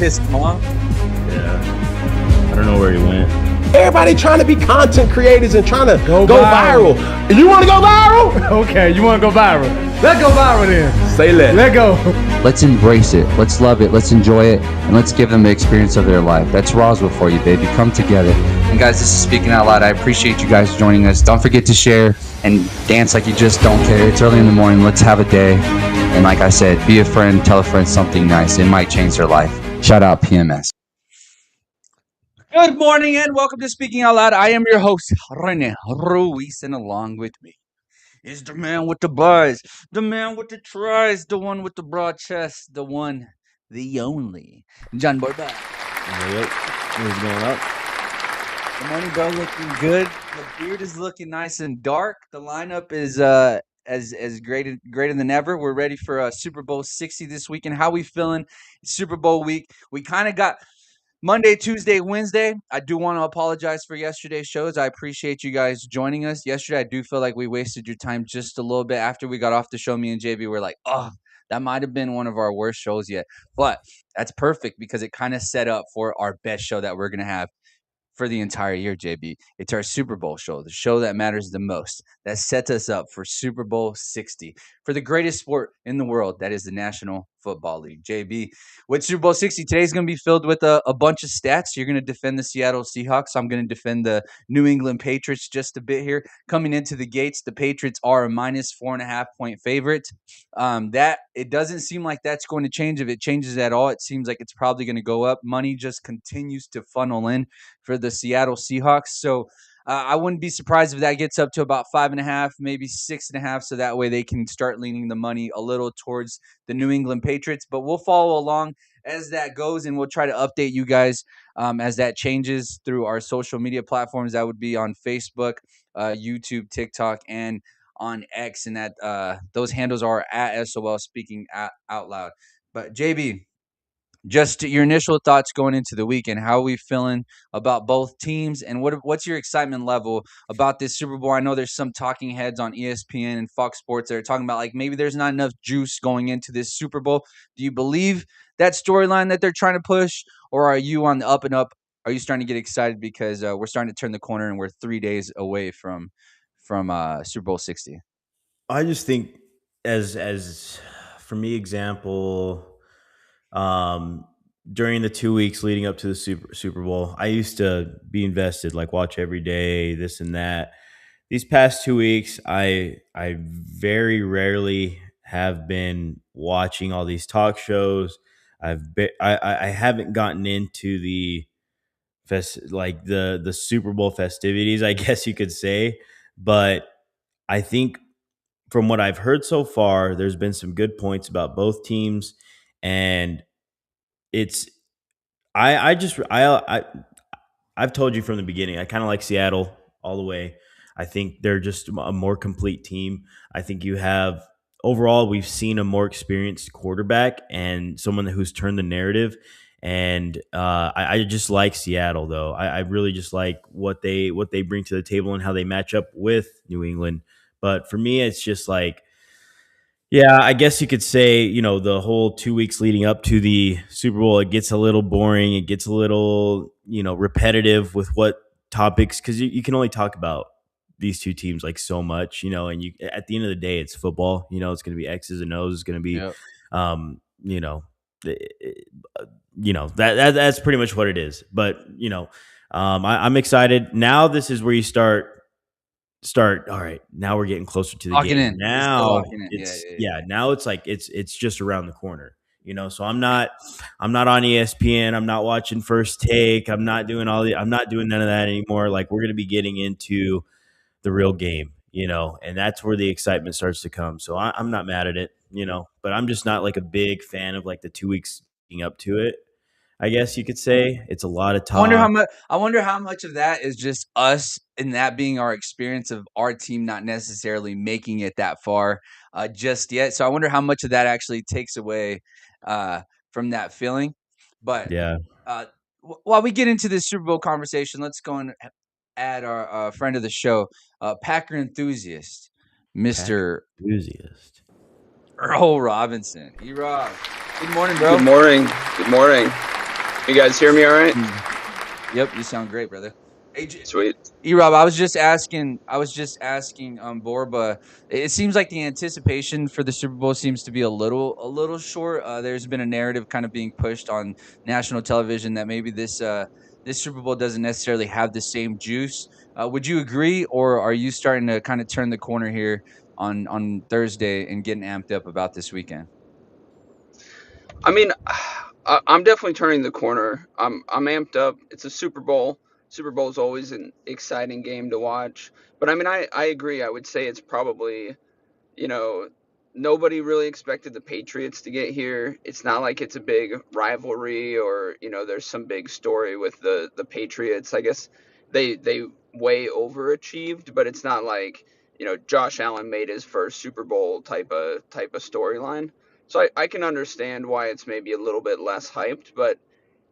missed him, huh? Yeah. I don't know where he went. Everybody trying to be content creators and trying to go viral. You want to go viral? Okay, you want to go viral. Let's go viral then. Say less. Let go. Let's embrace it. Let's love it. Let's enjoy it. And let's give them the experience of their life. That's Roswell for you, baby. Come together. And guys, this is Speaking Out Loud. I appreciate you guys joining us. Don't forget to share and dance like you just don't care. It's early in the morning. Let's have a day. And like I said, be a friend. Tell a friend something nice. It might change their life. Shout out PMS. Good morning and welcome to Speaking Out Loud. I am your host, Rene Ruiz, and along with me is the man with the buzz, the man with the tries, the one with the broad chest, the one, the only, Rene Borba. What's going on? Good morning, bro. Looking good. The beard is looking nice and dark. The lineup is as greater than ever. We're ready for Super Bowl 60 this weekend. How we feeling? It's Super Bowl week. We kind of got Monday, Tuesday, Wednesday. I do want to apologize for yesterday's shows. I appreciate you guys joining us. Yesterday, I do feel like we wasted your time just a little bit. After we got off the show, me and JB were like, oh, that might have been one of our worst shows yet. But that's perfect because it kind of set up for our best show that we're going to have for the entire year, JB. It's our Super Bowl show, the show that matters the most, that sets us up for Super Bowl 60, for the greatest sport in the world, that is the National Football League. JB, with Super Bowl 60, today's going to be filled with a bunch of stats. You're going to defend the Seattle Seahawks. I'm going to defend the New England Patriots just a bit here. Coming into the gates, the Patriots are a minus 4.5-point favorite. That it doesn't seem like that's going to change. If it changes at all, it seems like it's probably going to go up. Money just continues to funnel in for the Seattle Seahawks. So I wouldn't be surprised if that gets up to about 5.5, maybe 6.5. So that way they can start leaning the money a little towards the New England Patriots. But we'll follow along as that goes, and we'll try to update you guys as that changes through our social media platforms. That would be on Facebook, YouTube, TikTok, and on X. And that those handles are at SOL Speaking Out Loud. But JB, just your initial thoughts going into the weekend. How are we feeling about both teams, and what's your excitement level about this Super Bowl? I know there's some talking heads on ESPN and Fox Sports that are talking about like maybe there's not enough juice going into this Super Bowl. Do you believe that storyline that they're trying to push, or are you on the up and up? Are you starting to get excited because we're starting to turn the corner and we're 3 days away from Super Bowl 60? I just think as for me, example, during the 2 weeks leading up to the Super Bowl, I used to be invested, like watch every day, this and that. These past 2 weeks, I very rarely have been watching all these talk shows. I haven't gotten into the the Super Bowl festivities, I guess you could say, but I think from what I've heard so far, there's been some good points about both teams, and it's I've told you from the beginning, I kind of like Seattle all the way. I think they're just a more complete team. I think you have overall, we've seen a more experienced quarterback and someone who's turned the narrative. And I just like Seattle, though. I really just like what they bring to the table and how they match up with New England. But for me, it's just like, yeah, I guess you could say, the whole 2 weeks leading up to the Super Bowl, it gets a little boring. It gets a little, repetitive with what topics, because you can only talk about these two teams like so much, and you at the end of the day, it's football. It's going to be X's and O's. It's going to be, Yep. That's pretty much what it is. But, I'm excited. Now this is where you start. All right, now we're getting closer to the Locking game. in. Now It's now it's like it's just around the corner. So I'm not on ESPN. I'm not watching First Take. I'm not doing I'm not doing none of that anymore. Like, we're going to be getting into the real game, and that's where the excitement starts to come. So I'm not mad at it, but I'm just not like a big fan of like the 2 weeks leading up to it. I guess you could say it's a lot of talk. I wonder how much of that is just us and that being our experience of our team not necessarily making it that far just yet. So I wonder how much of that actually takes away from that feeling. But Yeah. While we get into this Super Bowl conversation, let's go and add our friend of the show, Packer enthusiast, Mr. Enthusiast. Earl Robinson. E-Rob. Good morning, bro. Good morning. Good morning. You guys hear me all right? Mm. Yep, you sound great, brother. Hey, Sweet. Rob, I was just asking Borba. It seems like the anticipation for the Super Bowl seems to be a little short. There's been a narrative kind of being pushed on national television that maybe this Super Bowl doesn't necessarily have the same juice. Would you agree, or are you starting to kind of turn the corner here on Thursday and getting amped up about this weekend? I mean, I'm definitely turning the corner. I'm amped up. It's a Super Bowl. Super Bowl is always an exciting game to watch. But I mean, I agree. I would say it's probably, you know, nobody really expected the Patriots to get here. It's not like it's a big rivalry or, there's some big story with the Patriots. I guess they way overachieved, but it's not like, Josh Allen made his first Super Bowl type of storyline. So I can understand why it's maybe a little bit less hyped, but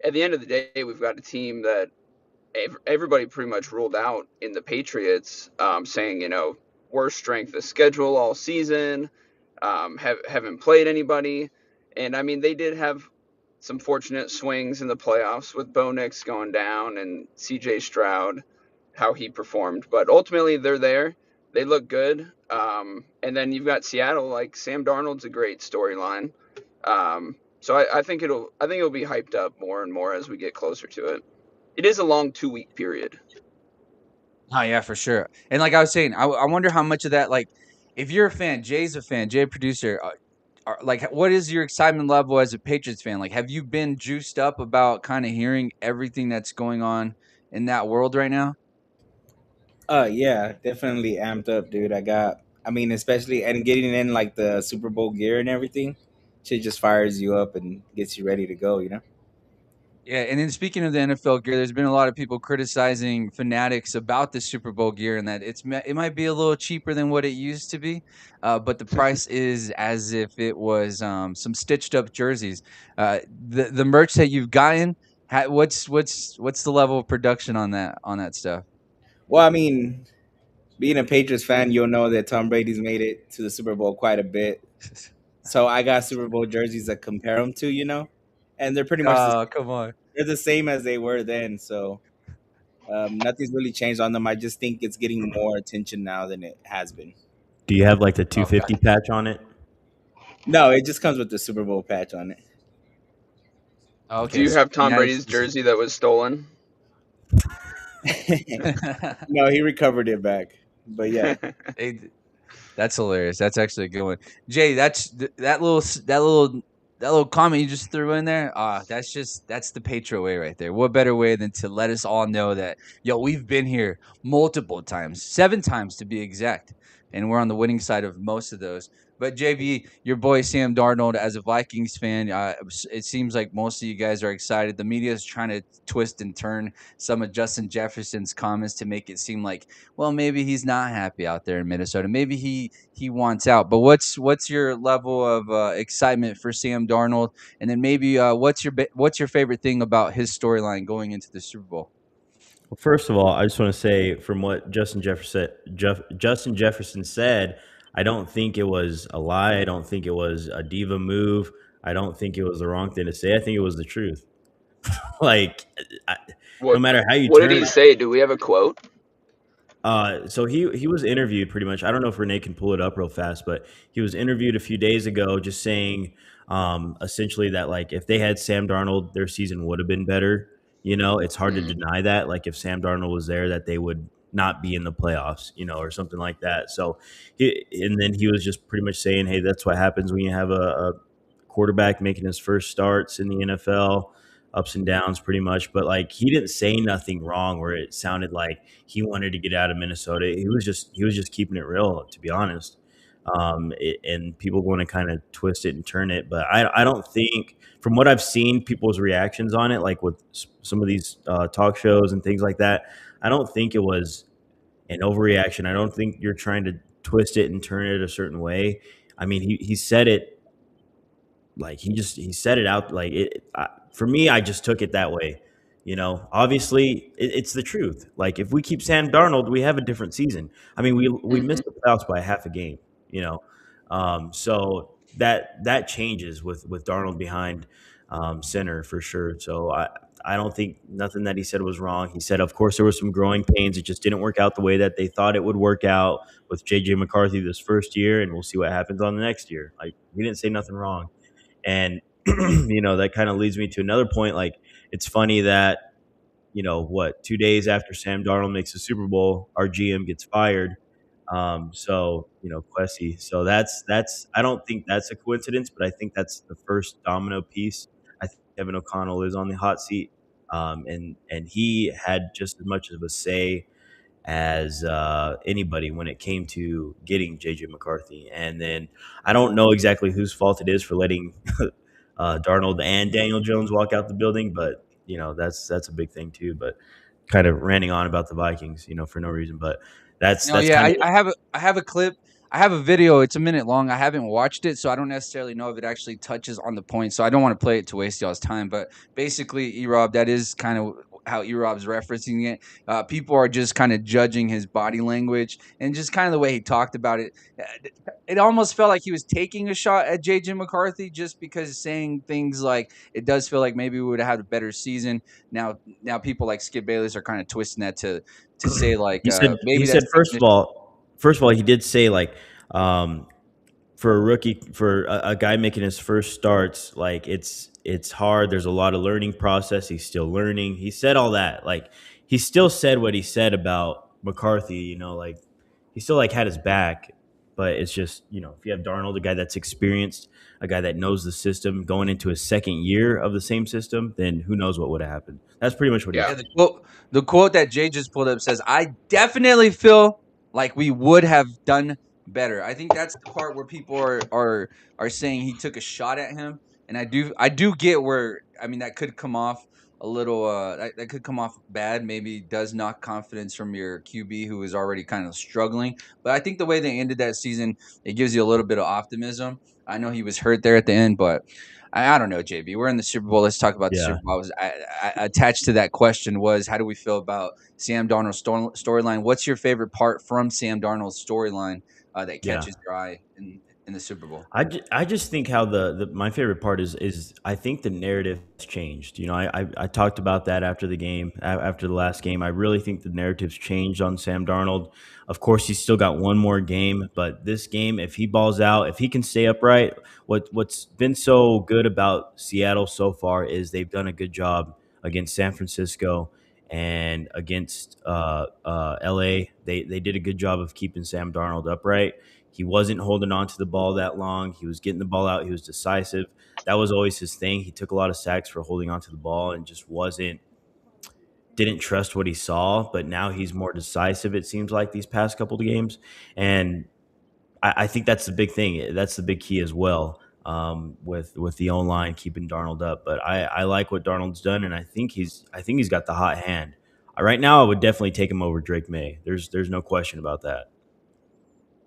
at the end of the day, we've got a team that everybody pretty much ruled out in the Patriots, saying, worst strength of schedule all season, haven't played anybody. And I mean, they did have some fortunate swings in the playoffs with Bo Nix going down and CJ Stroud, how he performed. But ultimately, they're there. They look good. And then you've got Seattle, like Sam Darnold's a great storyline. So I think it'll be hyped up more and more as we get closer to it. It is a long 2 week period. Oh yeah, for sure. And like I was saying, I wonder how much of that, like, if you're a fan, Jay's a fan, Jay producer, like, what is your excitement level as a Patriots fan? Like, have you been juiced up about kind of hearing everything that's going on in that world right now? Yeah, definitely amped up, dude. I mean, especially and getting in like the Super Bowl gear and everything, shit just fires you up and gets you ready to go. Yeah, and then speaking of the NFL gear, there's been a lot of people criticizing Fanatics about the Super Bowl gear and that it might be a little cheaper than what it used to be, but the price is as if it was some stitched up jerseys. The merch that you've gotten, what's the level of production on that stuff? Well, I mean, being a Patriots fan, you'll know that Tom Brady's made it to the Super Bowl quite a bit. So I got Super Bowl jerseys that compare them to, and they're pretty much Oh, come on. they're the same as they were then. So nothing's really changed on them. I just think it's getting more attention now than it has been. Do you have like the Okay. 250 patch on it? No, it just comes with the Super Bowl patch on Do Okay. you have And Tom that is Brady's jersey that was stolen? it. No, he recovered it back. But yeah, They That's hilarious. That's actually a good one. Jay, that little comment you just threw in there. That's the Patriot way right there. What better way than to let us all know that, yo, we've been here multiple times, 7 times to be exact, and we're on the winning side of most of those. But JB, your boy Sam Darnold, as a Vikings fan, it seems like most of you guys are excited. The media is trying to twist and turn some of Justin Jefferson's comments to make it seem like, well, maybe he's not happy out there in Minnesota. Maybe he wants out. But what's your level of excitement for Sam Darnold? And then maybe what's your favorite thing about his storyline going into the Super Bowl? Well, first of all, I just want to say from what Justin Jefferson said, I don't think it was a lie. I don't think it was a diva move. I don't think it was the wrong thing to say. I think it was the truth. Like, I, no What matter how you what did turn he it. say? Do we have a quote? So he was interviewed pretty much. I don't know if Renee can pull it up real fast, but he was interviewed a few days ago, just saying essentially that like if they had Sam Darnold, their season would have been better. It's hard to Mm, deny that. Like if Sam Darnold was there, that they would not be in the playoffs, or something like that. So and then he was just pretty much saying, hey, that's what happens when you have a quarterback making his first starts in the NFL, ups and downs pretty much. But like he didn't say nothing wrong where it sounded like he wanted to get out of Minnesota. He was just keeping it real, to be honest. And people want to kind of twist it and turn it, but I don't think, from what I've seen, people's reactions on it, like with some of these talk shows and things like that, I don't think it was an overreaction. I don't think you're trying to twist it and turn it a certain way. I mean, he said it like he said it out like for me. I just took it that way. Obviously it's the truth. Like if we keep Sam Darnold, we have a different season. I mean, we mhm. missed the playoffs by half a game. So that changes with Darnold behind. center for sure. So I don't think nothing that he said was wrong. He said, of course, there were some growing pains. It just didn't work out the way that they thought it would work out with JJ McCarthy this first year, and we'll see what happens on the next year. Like, he didn't say nothing wrong. And that kind of leads me to another point. Like, it's funny that, 2 days after Sam Darnold makes the Super Bowl, our GM gets fired. Quessy. So that's I don't think that's a coincidence, but I think that's the first domino piece. I think Kevin O'Connell is on the hot seat, and he had just as much of a say as anybody when it came to getting JJ McCarthy. And then I don't know exactly whose fault it is for letting Darnold and Daniel Jones walk out the building, but that's a big thing too. But kind of ranting on about the Vikings, for no reason. But that's No, that's yeah, kind of I have a clip. I have a video. It's a minute long. I haven't watched it, so I don't necessarily know if it actually touches on the point. So I don't want to play it to waste y'all's time. But basically, Erob, that is kind of how Erob's referencing it. People are just kind of judging his body language and just kind of the way he talked about it. It almost felt like he was taking a shot at JJ McCarthy just because saying things like it does feel like maybe we would have had a better season. Now people like Skip Bayless are kind of twisting that to say like he said. He maybe said that's taking first of all, he did say like um, for a rookie, for a guy making his first starts, like it's hard. There's a lot of learning process. He's still learning. He said all that. Like, he still said what he said about McCarthy. Like, he still like had his back. But it's just, if you have Darnold, a guy that's experienced, a guy that knows the system, going into his second year of the same system, then who knows what would have happened. That's pretty much what he Yeah. Yeah, said. the quote that Jay just pulled up says, "I definitely feel like we would have done better." I think that's the part where people are saying he took a shot at him, and I do get where that could come off a little that could come off bad. Maybe does knock confidence from your QB who is already kind of struggling. But I think the way they ended that season, it gives you a little bit of optimism. I know he was hurt there at the end, but I don't know, JB. We're in the Super Bowl. Let's talk about the Yeah. Super Bowl. Attached to that question was, how do we feel about Sam Darnold's storyline? What's your favorite part from Sam Darnold's storyline that Yeah. catches your eye in the Super Bowl? I just think how my favorite part is I think the narrative has changed. I talked about that after the game, after the last game. I really think the narrative's changed on Sam Darnold. Of course, he's still got one more game, but this game, if he balls out, if he can stay upright, what's been so good about Seattle so far is they've done a good job against San Francisco and against LA. They did a good job of keeping Sam Darnold upright. He wasn't holding on to the ball that long. He was getting the ball out. He was decisive. That was always his thing. He took a lot of sacks for holding on to the ball and just didn't trust what he saw. But now he's more decisive, it seems like, these past couple of games. And I think that's the big thing. That's the big key as well, with the O-line keeping Darnold up. But I like what Darnold's done, and I think he's got the hot hand. Right now, I would definitely take him over Drake May. There's no question about that.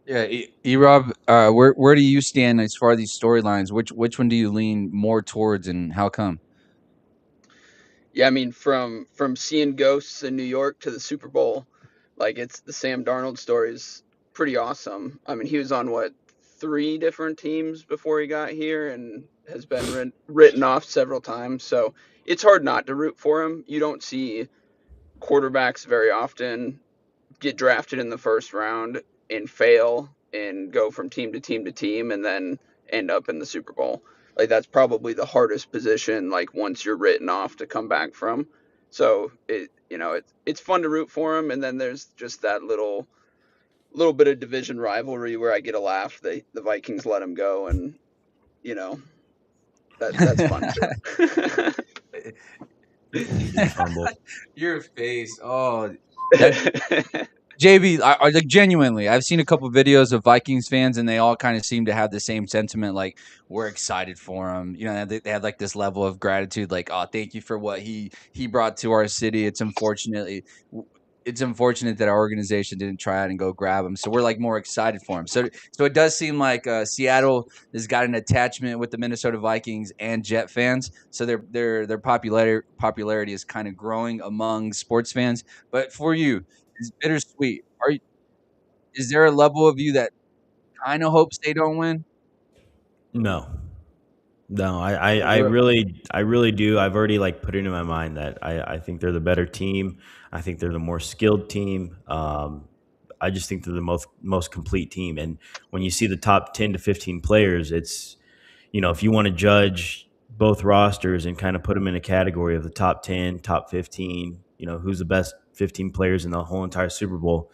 Yeah, Rob, where do you stand as far as these storylines? Which one do you lean more towards, and how come? Yeah, I mean, from seeing ghosts in New York to the Super Bowl, like, it's the Sam Darnold story is pretty awesome. I mean, he was on what, three different teams before he got here, and has been written off several times. So it's hard not to root for him. You don't see quarterbacks very often get drafted in the first round and fail and go from team to team to team and then end up in the Super Bowl. Like, that's probably the hardest position, like, once you're written off, to come back from. So it's fun to root for him, and then there's just that little bit of division rivalry where I get a laugh. The Vikings let him go, and you know that's fun too. QB fumble. Your face. Oh, that JB, I like, genuinely, I've seen a couple videos of Vikings fans, and they all kind of seem to have the same sentiment. Like, we're excited for him. They had like this level of gratitude. Like, oh, thank you for what he brought to our city. It's unfortunate that our organization didn't try out and go grab him. So we're like more excited for him. So it does seem like Seattle has got an attachment with the Minnesota Vikings and Jet fans. So their popularity is kind of growing among sports fans. But for you, it's bittersweet. Is there a level of you that kind of hopes they don't win? No. No, I We're really do. I've already like put it in my mind that I think they're the better team. I think they're the more skilled team. I just think they're the most complete team. And when you see the top 10 to 15 players, it's if you want to judge both rosters and kind of put them in a category of the top 10, top 15, who's the best 15 players in the whole entire Super Bowl.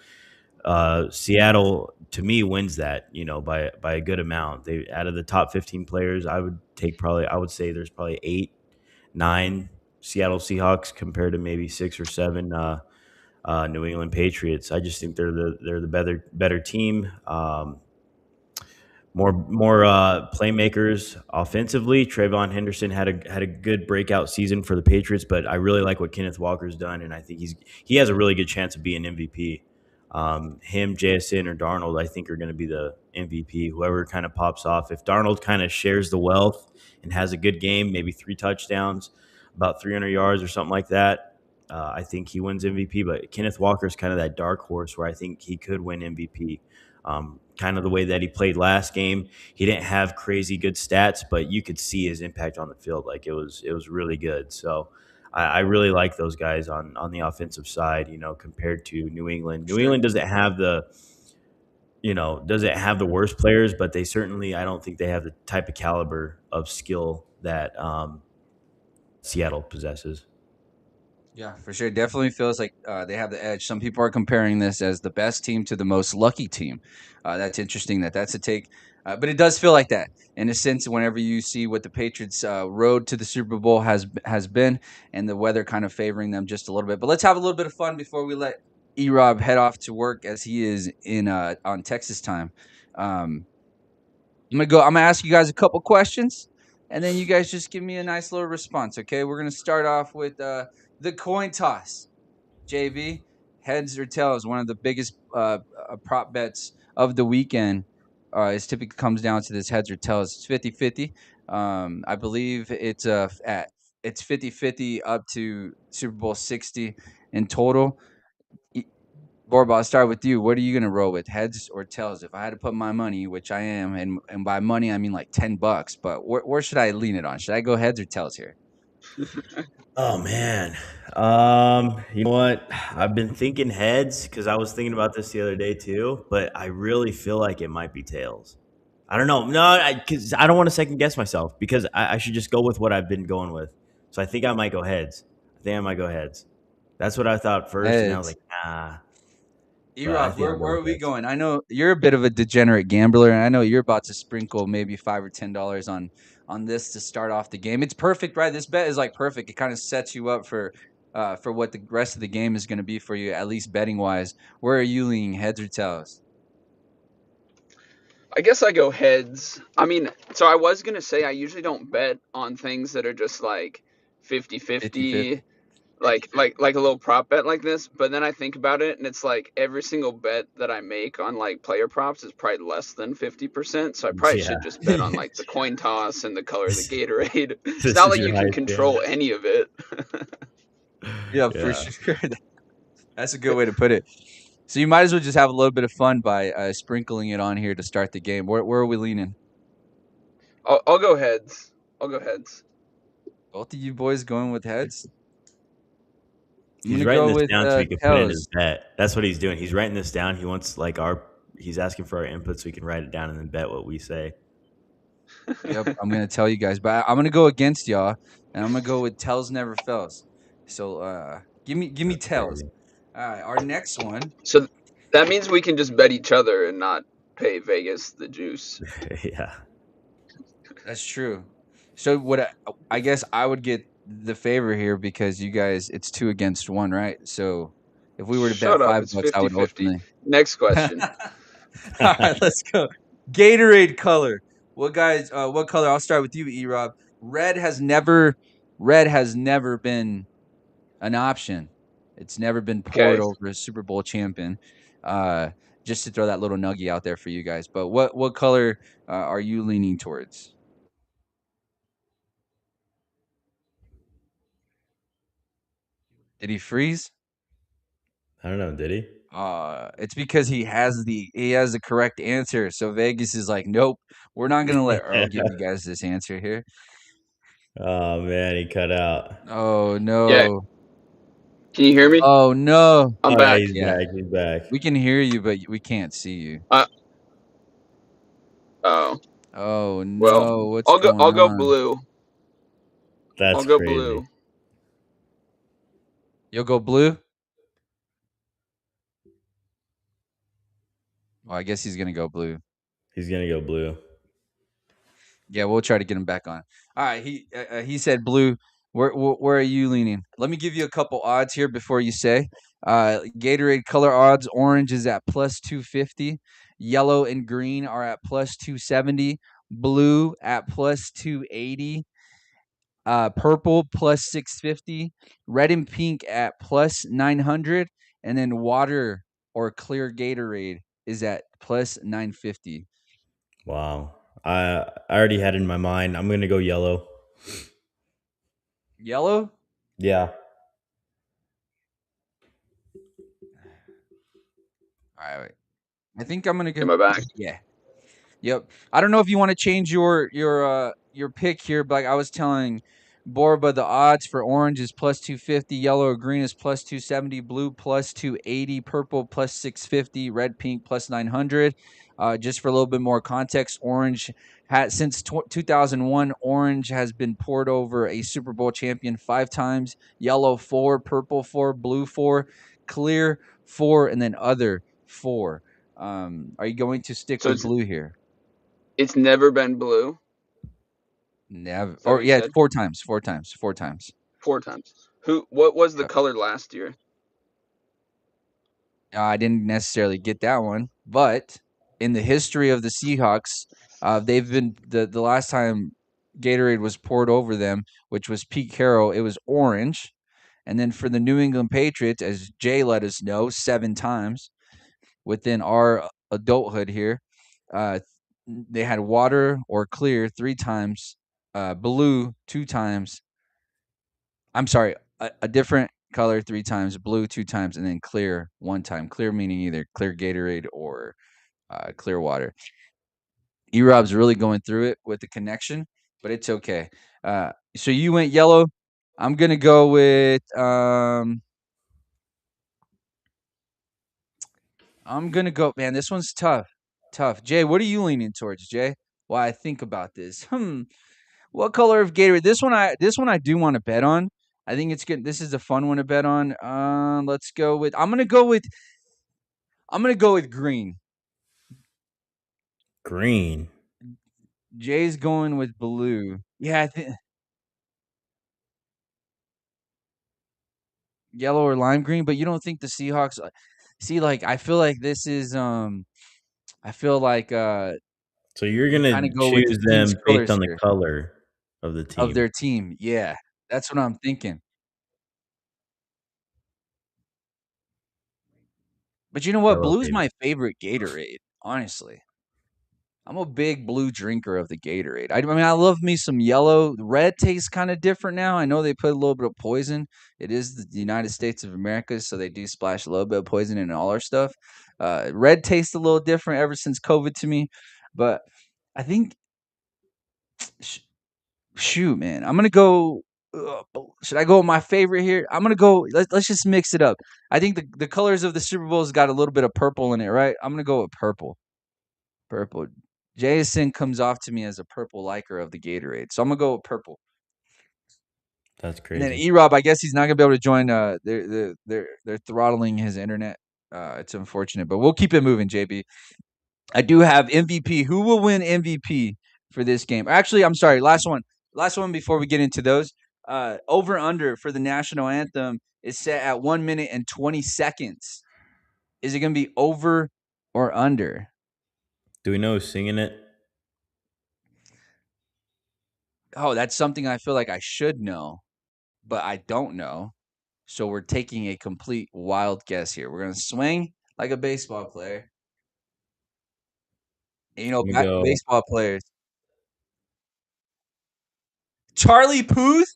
Seattle to me wins that, by a good amount. They out of the top 15 players, I would say there's probably 8, 9 Seattle Seahawks compared to maybe 6 or 7 New England Patriots. I just think they're the better team. More playmakers offensively. Trayvon Henderson had a good breakout season for the Patriots, but I really like what Kenneth Walker's done, and I think he has a really good chance of being MVP. Him, JSN, or Darnold, I think are going to be the MVP. Whoever kind of pops off. If Darnold kind of shares the wealth and has a good game, maybe 3 touchdowns, about 300 yards or something like that, I think he wins MVP. But Kenneth Walker is kind of that dark horse where I think he could win MVP. Kind of the way that he played last game. He didn't have crazy good stats, but you could see his impact on the field. Like it was really good. So I really like those guys on the offensive side. Compared to New England. New sure. England doesn't have the worst players, but they certainly I don't think they have the type of caliber of skill that Seattle possesses. Yeah, for sure. Definitely feels like they have the edge. Some people are comparing this as the best team to the most lucky team. That's interesting that's a take. But it does feel like that in a sense whenever you see what the Patriots' road to the Super Bowl has been and the weather kind of favoring them just a little bit. But let's have a little bit of fun before we let E-Rob head off to work as he is in on Texas time. Um, I'm gonna ask you guys a couple questions, and then you guys just give me a nice little response. Okay, we're gonna start off with the coin toss. JV, heads or tails? One of the biggest prop bets of the weekend. Is typically comes down to this heads or tails. It's 50-50. I believe it's 50-50 up to Super Bowl 60 in total. Borba, I'll start with you. What are you gonna roll with, heads or tails? If I had to put my money, which I am, and by money I mean like $10, but where should I lean it on? Should I go heads or tails here? Oh man, you know what? I've been thinking heads because I was thinking about this the other day too, but I really feel like it might be tails. I don't know. No, because I don't want to second guess myself because I should just go with what I've been going with. So I think I might go heads. I think I might go heads. That's what I thought first, and I was Heads. like, nah. But I E-Rob, think I'm where going are we heads. going? I know you're a bit of a degenerate gambler, and I know you're about to sprinkle maybe $5 or $10 on this to start off the game. It's perfect, right? This bet is like perfect. It kind of sets you up for what the rest of the game is going to be for you, at least betting wise. Where are you leaning, heads or tails? I guess I go heads. I mean, so I was gonna say I usually don't bet on things that are just like 50-50, 50-50. like a little prop bet like this, but then I think about it and it's like every single bet that I make on like player props is probably less than 50%, so I probably Yeah, should just bet on like the coin toss and the color of the this, Gatorade. It's this not is like your you can highest chance. control any of it. Yeah, for Yeah. sure. That's a good way to put it. So you might as well just have a little bit of fun by sprinkling it on here to start the game. Where are we leaning? I'll go heads. I'll go heads. Both of you boys going with heads? I'm He's gonna writing go this with down so he can put it in his tails. bet. That's what he's doing. He's writing this down. He wants like he's asking for our input so he can write it down and then bet what we say. Yep, I'm gonna tell you guys, but I'm gonna go against y'all, and I'm gonna go with tails never fails. So give me That's tails. crazy. All right, our next one. So that means we can just bet each other and not pay Vegas the juice. Yeah. That's true. So I guess I would get the favor here because you guys it's 2 against 1, right? So if we were to bet Shut up. It's $5, I would 50-50. ultimately. Next question. All right, let's go. Gatorade color. What color? I'll start with you, E-Rob. Red has never red has never been an option. It's never been poured Okay. over a Super Bowl champion. Uh, just to throw that little nugget out there for you guys. But what color are you leaning towards? Did he freeze? I don't know. Did he? It's because he has the correct answer. So Vegas is like, nope, we're not gonna let Earl give you guys this answer here. Oh man, he cut out. Oh Yeah. no. Can you hear me? Oh no. I'm Oh yeah, back. he's Yeah, back. He's back. we can hear you, but we can't see you. Uh, oh, Oh well, no, what's I'll go. going I'll go on? blue. I'll That's go crazy. blue. You'll go blue? Well, I guess he's gonna go blue. He's gonna go blue. Yeah, we'll try to get him back on. All right, he said blue. Where are you leaning? Let me give you a couple odds here before you say. Gatorade color odds: orange is at plus 250, yellow and green are at plus 270, blue at plus 280, purple plus 650, red and pink at plus 900, and then water or clear Gatorade is at plus 950. Wow. I already had it in my mind. I'm gonna go yellow. Yellow? Yeah. All right. I think I'm gonna go. Am I back? Yeah. Yep. I don't know if you want to change your pick here, but like I was telling Borba, the odds for orange is plus 250, yellow or green is plus 270, blue plus 280, purple plus 650, red pink plus 900. Just for a little bit more context, orange had since 2001, orange has been poured over a Super Bowl champion 5 times, yellow 4, purple 4, blue 4, clear 4, and then other 4. Are you going to stick So with blue here? it's never been blue. Never. Is that Or what you yeah, said? 4 times, 4 times, 4 times. 4 times. What was the Yep. color last year? I didn't necessarily get that one, but in the history of the Seahawks, they've been the last time Gatorade was poured over them, which was Pete Carroll, it was orange. And then for the New England Patriots, as Jay let us know, 7 times within our adulthood here, uh, they had water or clear 3 times, blue 2 times. I'm sorry, a different color 3 times, blue 2 times, and then clear 1 time. Clear meaning either clear Gatorade or clear water. E-Rob's really going through it with the connection, but it's okay. So you went yellow. I'm gonna go with I'm gonna go. Man, this one's tough. Tough. Jay, what are you leaning towards, Jay? While I think about this. What color of Gatorade? This one I do want to bet on. I think it's good. This is a fun one to bet on. Let's go with. I'm gonna go with green. Green. Jay's going with blue. Yeah, I think yellow or lime green. But you don't think the Seahawks? See, like I feel like this is. I feel like So you're you kind gonna of go with the choose team's them based colors on the here color of the of team. their team. Yeah, that's what I'm thinking. But you know what? Yellow, Blue's baby. my favorite Gatorade. Honestly. I'm a big blue drinker of the Gatorade. I mean, I love me some yellow. Red tastes kind of different now. I know they put a little bit of poison. It is the United States of America, so they do splash a little bit of poison in all our stuff. Red tastes a little different ever since COVID to me, but I think sh- shoot, man, I'm gonna go. Should I go with my favorite here? I'm gonna go. Let's just mix it up. I think the colors of the Super Bowl's got a little bit of purple in it, right? I'm gonna go with purple. Purple. Jason comes off to me as a purple liker of the Gatorade, so I'm gonna go with purple. That's And then crazy. E-Rob, I guess he's not gonna be able to join. They're throttling his internet. It's unfortunate, but we'll keep it moving. JB, I do have MVP. Who will win MVP for this game? Actually, I'm sorry. Last one before we get into those. Over under for the national anthem is set at 1 minute and 20 seconds. Is it gonna be over or under? Do we know who's singing it? Oh, that's something I feel like I should know, but I don't know. So we're taking a complete wild guess here. We're gonna swing like a baseball player. And, I'm gonna go. baseball players. Charlie Puth.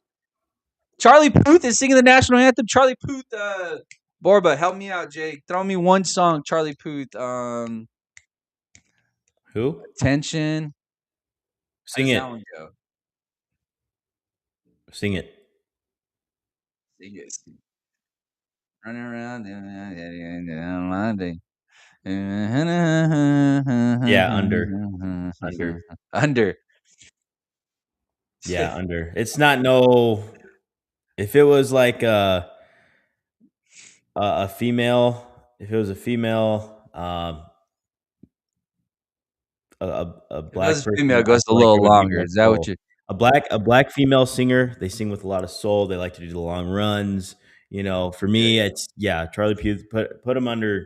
Charlie Puth is singing the national anthem. Charlie Puth. Borba, help me out, Jake. Throw me one song, Charlie Puth. Who? Attention. How Sing does that it. one go? Sing it. Sing it. Running around Monday. Yeah, under. Under. Under. Yeah, under. It's not no. If it was like a female, if it was a female, a If it was black a person, female, it I goes a feel like it little would be longer. more Is that what soul. you? A black female singer, they sing with a lot of soul. They like to do the long runs. For Yeah, me, yeah. it's Charlie Puth. Put him under.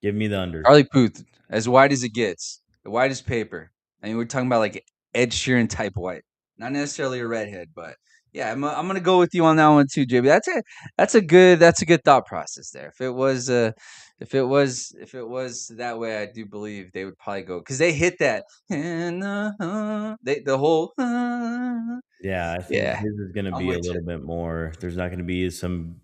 Give me the under. Charlie Puth, as white as it gets, the white as paper. I mean, we're talking about like Ed Sheeran type white, not necessarily a redhead, but yeah, I'm gonna go with you on that one too, JB. That's a good thought process there. If it was that way, I do believe they would probably go because they hit that the whole Yeah, I think yeah. his is gonna I'm be a with you. little bit more. There's not gonna be some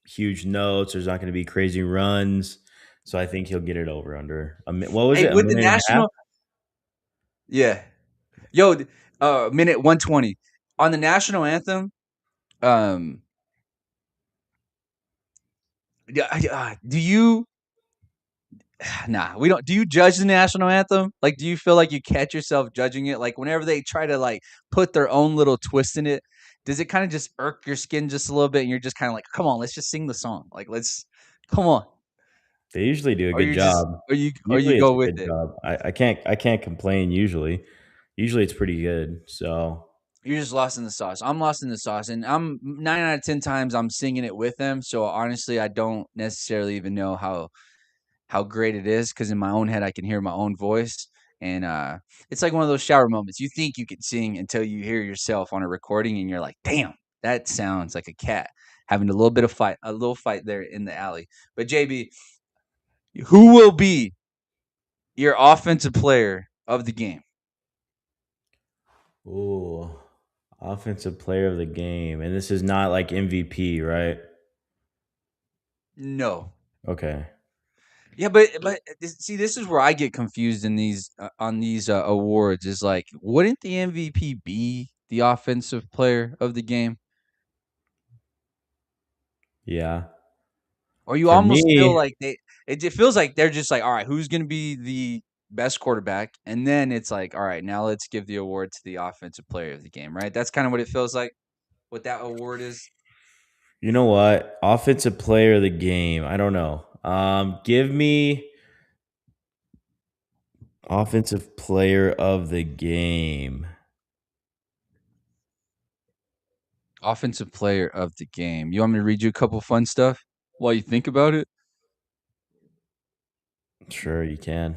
huge notes. There's not gonna be crazy runs. So I think he'll get it over under what was Hey, it? A with the minute and a half? national, yeah, yo, minute 120 on the national anthem. Um, yeah, do you? Nah, we don't. Do you judge the national anthem? Like, do you feel like you catch yourself judging it? Like, whenever they try to like put their own little twist in it, does it kind of just irk your skin just a little bit, and you're just kind of like, come on, let's just sing the song. Like, come on, They usually do a or good you just, job. or you Usually it's go a with good it. job. I can't complain usually. Usually it's pretty good. So You're just lost in the sauce. I'm lost in the sauce, and I'm 9 out of 10 times I'm singing it with them. So honestly, I don't necessarily even know how great it is because in my own head I can hear my own voice, and it's like one of those shower moments. You think you can sing until you hear yourself on a recording, and you're like, "Damn, that sounds like a cat having a little fight there in the alley." But JB, who will be your offensive player of the game? ooh. Offensive player of the game. And this is not like MVP, right? No. Okay. Yeah, but see, this is where I get confused in these on these awards. Is like, wouldn't the MVP be the offensive player of the game? Yeah. Or you For almost feel me, like it feels like they're just like, all right, who's going to be the best quarterback? And then it's like, all right, now let's give the award to the offensive player of the game, right? That's kind of what it feels like. What that award is. you know what? Offensive player of the game. I don't know. Give me offensive player of the game. Offensive player of the game. You want me to read you a couple fun stuff while you think about it? Sure, you can.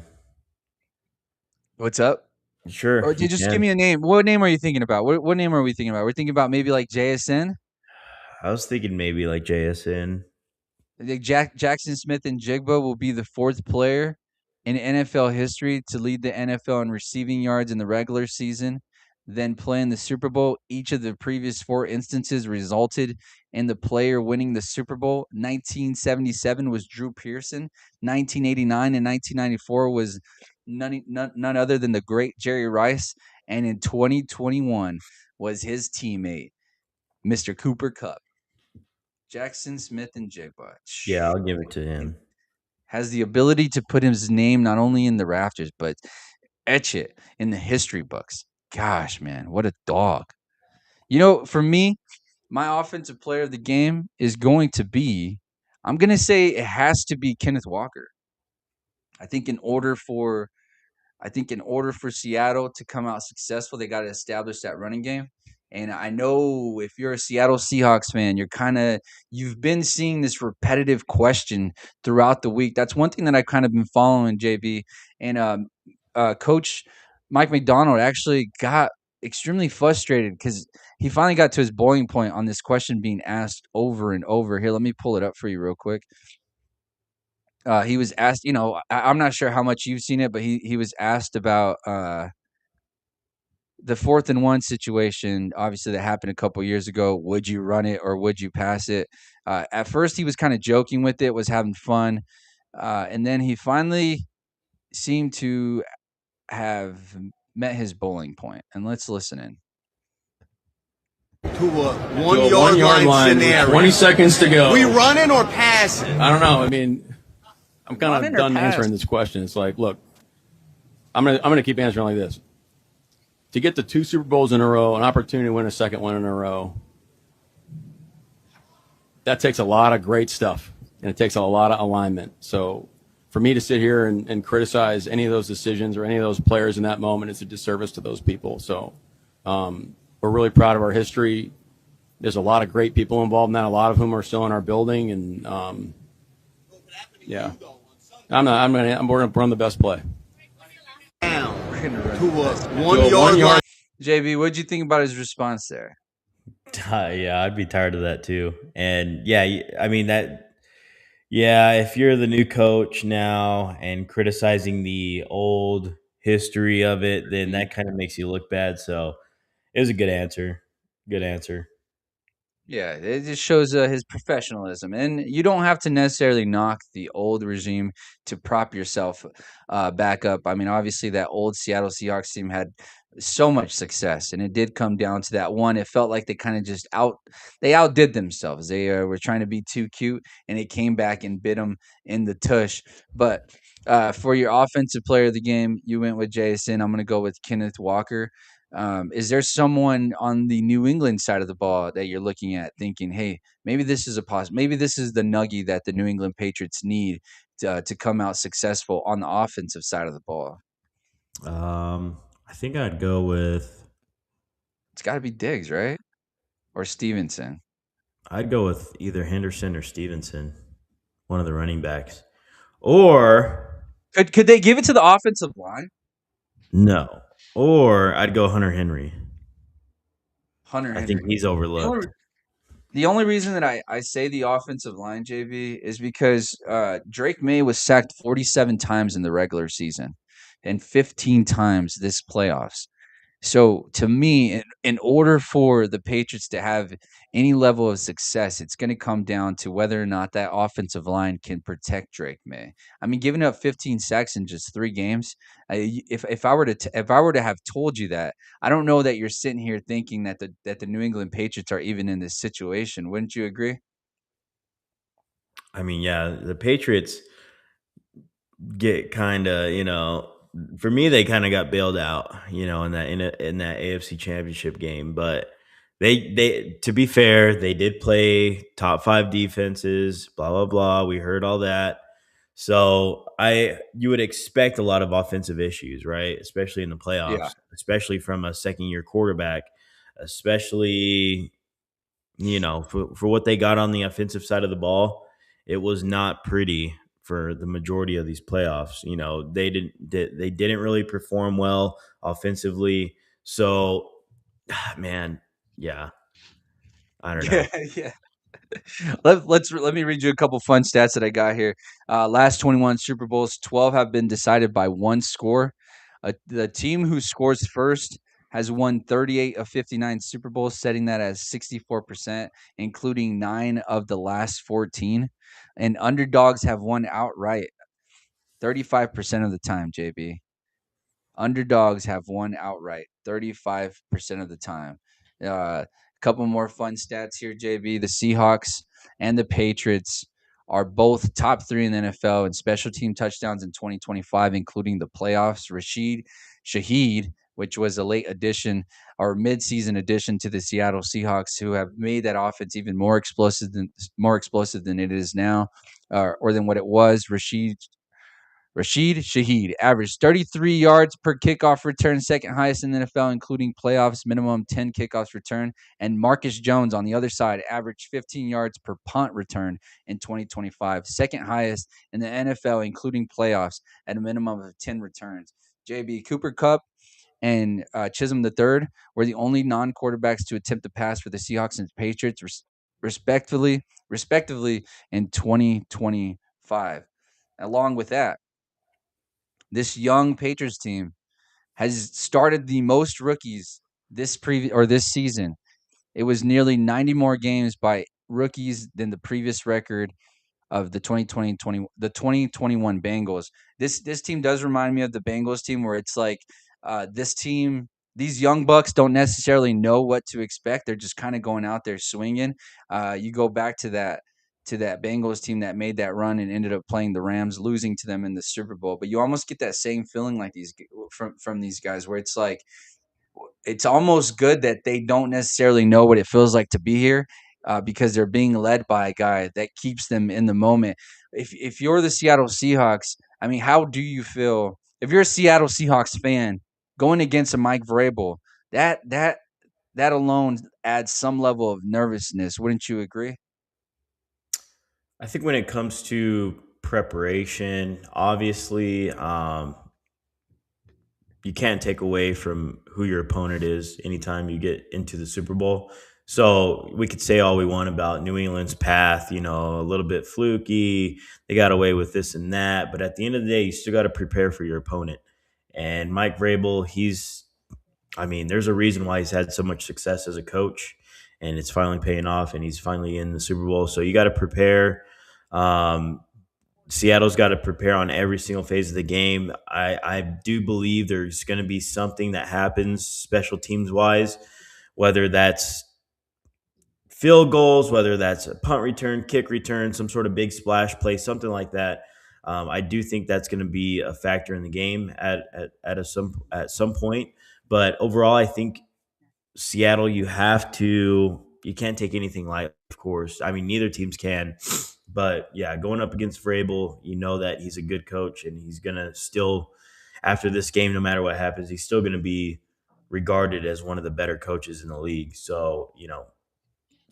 What's up? Sure, Or you just give can. me a name. What name are you thinking about? What name are we thinking about? We're thinking about maybe like JSN. I was thinking maybe like JSN. Like Jackson Smith and Jigba will be the fourth player in NFL history to lead the NFL in receiving yards in the regular season, then play in the Super Bowl. Each of the previous four instances resulted in the player winning the Super Bowl. 1977 was Drew Pearson. 1989 and 1994 was none other than the great Jerry Rice. And in 2021 was his teammate, Mr. Cooper Cup. Jackson Smith and Jigba. Yeah, I'll give it to him. Has the ability to put his name not only in the rafters, but etch it in the history books. Gosh, man, what a dog. For me, my offensive player of the game is going to be, I'm going to say it has to be Kenneth Walker. I think in order for Seattle to come out successful, they got to establish that running game. And I know if you're a Seattle Seahawks fan, you've been seeing this repetitive question throughout the week. That's one thing that I've kind of been following, JB. And Coach Mike McDonald actually got extremely frustrated because he finally got to his boiling point on this question being asked over and over. Here, let me pull it up for you real quick. He was asked, I'm not sure how much you've seen it, but he was asked about the 4th and 1 situation, obviously that happened a couple years ago. Would you run it or would you pass it? At first, he was kind of joking with it, was having fun, and then he finally seemed to have met his bowling point. And let's listen in. To a one-yard line scenario. 20 seconds to go. We running or passing? I don't know. I mean, I'm kind Running of or done pass? answering this question. It's like, look, I'm gonna keep answering like this. To get to 2 Super Bowls in a row, an opportunity to win a second one in a row, that takes a lot of great stuff, and it takes a lot of alignment. So for me to sit here and criticize any of those decisions or any of those players in that moment is a disservice to those people. So we're really proud of our history. There's a lot of great people involved in that, a lot of whom are still in our building, and yeah, we're gonna run the best play. To a one-yard line. JB, what'd you think about his response there? Yeah, I'd be tired of that too. And yeah, I mean that. Yeah, if you're the new coach now and criticizing the old history of it, then that kind of makes you look bad. So it was a good answer. Good answer. Yeah, it just shows his professionalism, and you don't have to necessarily knock the old regime to prop yourself back up. I mean, obviously, that old Seattle Seahawks team had so much success, and it did come down to that one. It felt like they kind of just outdid themselves. They were trying to be too cute, and it came back and bit them in the tush. But for your offensive player of the game, you went with Jason. I'm going to go with Kenneth Walker. Is there someone on the New England side of the ball that you're looking at thinking, hey, maybe this is maybe this is the nugget that the New England Patriots need to come out successful on the offensive side of the ball? I think I'd go with It's got to be Diggs, right? Or Stevenson. either Henderson or Stevenson, one of the running backs, or Could they give it to the offensive line? no, or I'd go Hunter Henry. Hunter I Henry. think he's overlooked. The only reason that I say the offensive line, JB, is because Drake May was sacked 47 times in the regular season and 15 times this playoffs. So to me, in order for the Patriots to have any level of success, it's going to come down to whether or not that offensive line can protect Drake May. I mean, giving up 15 sacks in just 3 games, if I were to have told you that, I don't know that you're sitting here thinking that the New England Patriots are even in this situation. Wouldn't you agree? I mean, yeah, the Patriots get kind of, for me, they kind of got bailed out, in that AFC Championship game. But they to be fair, they did play top 5 defenses, blah blah blah. We heard all that. So you would expect a lot of offensive issues, right? Especially in the playoffs, Yeah. especially from a second-year quarterback, especially for what they got on the offensive side of the ball. It was not pretty for the majority of these playoffs. They didn't really perform well offensively. So, man, yeah, I don't know. Yeah. Let me read you a couple fun stats that I got here. Last 21 Super Bowls, 12 have been decided by one score. The team who scores first has won 38 of 59 Super Bowls, setting that as 64%, including 9 of the last 14. And underdogs have won outright 35% of the time, JB. Underdogs have won outright 35% of the time. A couple more fun stats here, JB. The Seahawks and the Patriots are both top 3 in the NFL in special team touchdowns in 2025, including the playoffs. Rashid Shaheed, which was a late addition or midseason addition to the Seattle Seahawks, who have made that offense even more explosive than it is now, or than what it was. Rashid Shaheed averaged 33 yards per kickoff return, second highest in the NFL, including playoffs, minimum 10 kickoffs return. And Marcus Jones on the other side averaged 15 yards per punt return in 2025, second highest in the NFL, including playoffs, at a minimum of 10 returns. JB Cooper Cup and Chisholm III were the only non-quarterbacks to attempt the pass for the Seahawks and Patriots, respectively in 2025. Along with that, this young Patriots team has started the most rookies this season. It was nearly 90 more games by rookies than the previous record of the 2021 Bengals. This team does remind me of the Bengals team, where it's like this team, these young bucks don't necessarily know what to expect. They're just kind of going out there swinging. You go back to that Bengals team that made that run and ended up playing the Rams, losing to them in the Super Bowl. But you almost get that same feeling like from these guys, where it's like it's almost good that they don't necessarily know what it feels like to be here, because they're being led by a guy that keeps them in the moment. If you're the Seattle Seahawks, I mean, how do you feel if you're a Seattle Seahawks fan going against a Mike Vrabel? That that that alone adds some level of nervousness. Wouldn't you agree? I think when it comes to preparation, obviously, you can't take away from who your opponent is anytime you get into the Super Bowl. So we could say all we want about New England's path, a little bit fluky. They got away with this and that. But at the end of the day, you still got to prepare for your opponent. And Mike Vrabel, there's a reason why he's had so much success as a coach, and it's finally paying off, and he's finally in the Super Bowl. So you got to prepare. Um, Seattle's got to prepare on every single phase of the game. I do believe there's going to be something that happens special teams wise, whether that's field goals, whether that's a punt return, kick return, some sort of big splash play, something like that. I do think that's going to be a factor in the game at some point. But overall, I think Seattle, you can't take anything light, of course. I mean, neither teams can. But yeah, going up against Vrabel, you know that he's a good coach, and he's going to still, after this game, no matter what happens, he's still going to be regarded as one of the better coaches in the league. So,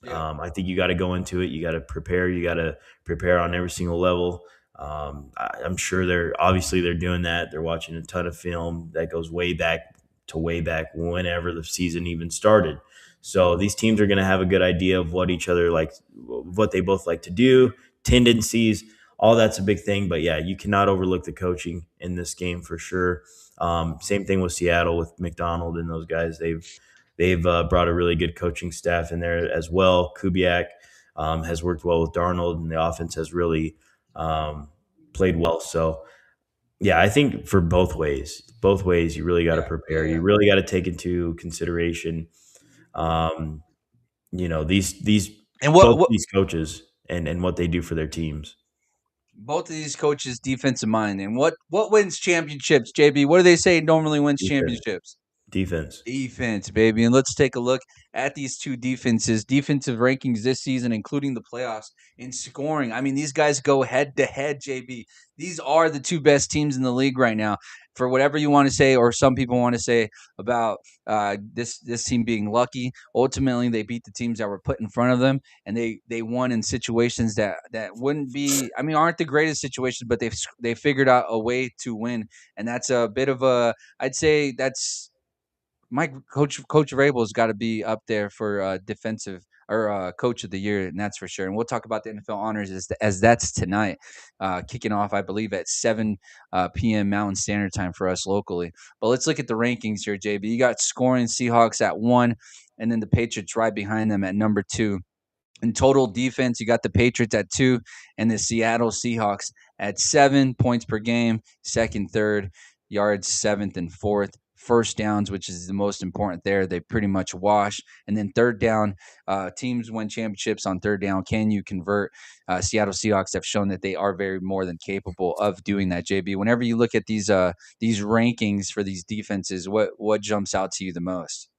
Yeah. I think you got to go into it. You got to prepare. You got to prepare on every single level. I'm sure they're doing that. They're watching a ton of film that goes way back whenever the season even started. So these teams are going to have a good idea of what each other like, what they both like to do, tendencies. All that's a big thing. But yeah, you cannot overlook the coaching in this game for sure. Same thing with Seattle with McDonald and those guys. They've brought a really good coaching staff in there as well. Kubiak has worked well with Darnold, and the offense has really played well. So, yeah, I think for both ways, you really got to Yeah, yeah, prepare. yeah. You really got to take into consideration, um, these And both of these coaches and what they do for their teams. both of these coaches defensive mind, and what wins championships, JB? What do they say normally wins Defense, championships? defense. Defense, baby. And let's take a look at these two defensive rankings this season, including the playoffs in scoring. I mean, these guys go head to head, JB. These are the two best teams in the league right now. For whatever you want to say, or some people want to say about this team being lucky, ultimately they beat the teams that were put in front of them, and they won in situations that wouldn't be. I mean, aren't the greatest situations, but they figured out a way to win, and that's a bit of a. I'd say that's Mike Coach Vrabel's got to be up there for defensive or coach of the year, and that's for sure. And we'll talk about the NFL honors as that's tonight, kicking off, I believe, at 7 p.m. Mountain Standard Time for us locally. But let's look at the rankings here, JB. You got scoring Seahawks at 1, and then the Patriots right behind them at number 2. In total defense, you got the Patriots at 2 and the Seattle Seahawks at 7 points per game, second, third, yards, seventh, and fourth. First downs, which is the most important there, they pretty much wash. And then third down, teams win championships on third down. Can you convert? Seattle Seahawks have shown that they are very more than capable of doing that. JB, whenever you look at these rankings for these defenses, what jumps out to you the most?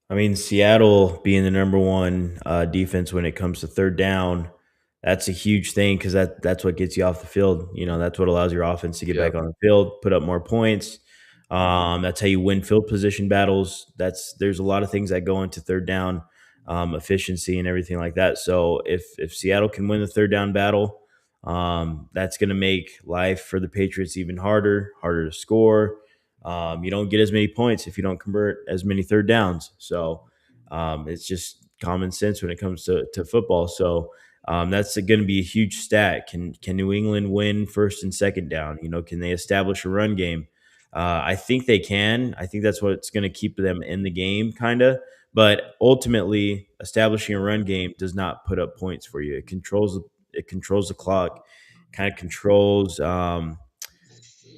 I mean, Seattle being the number one defense when it comes to third down, that's a huge thing because that's what gets you off the field. That's what allows your offense to get Yep. back on the field, put up more points. That's how you win field position battles. There's a lot of things that go into third down efficiency and everything like that. So if Seattle can win the third down battle, that's going to make life for the Patriots even harder to score. You don't get as many points if you don't convert as many third downs. So it's just common sense when it comes to football. So that's going to be a huge stat. Can New England win first and second down? Can they establish a run game? I think they can. I think that's what's going to keep them in the game, kind of. But ultimately, establishing a run game does not put up points for you. It controls the clock, kind of controls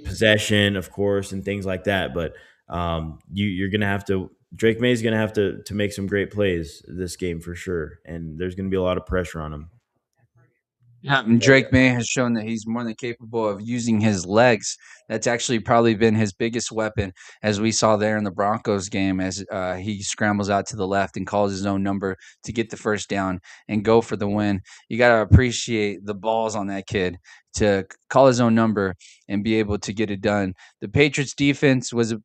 possession, of course, and things like that. But you're going to have to. Drake May's going to have to make some great plays this game for sure, and there's going to be a lot of pressure on him. Yeah, and Drake May has shown that he's more than capable of using his legs. That's actually probably been his biggest weapon, as we saw there in the Broncos game, as he scrambles out to the left and calls his own number to get the first down and go for the win. You got to appreciate the balls on that kid to call his own number and be able to get it done. The Patriots defense was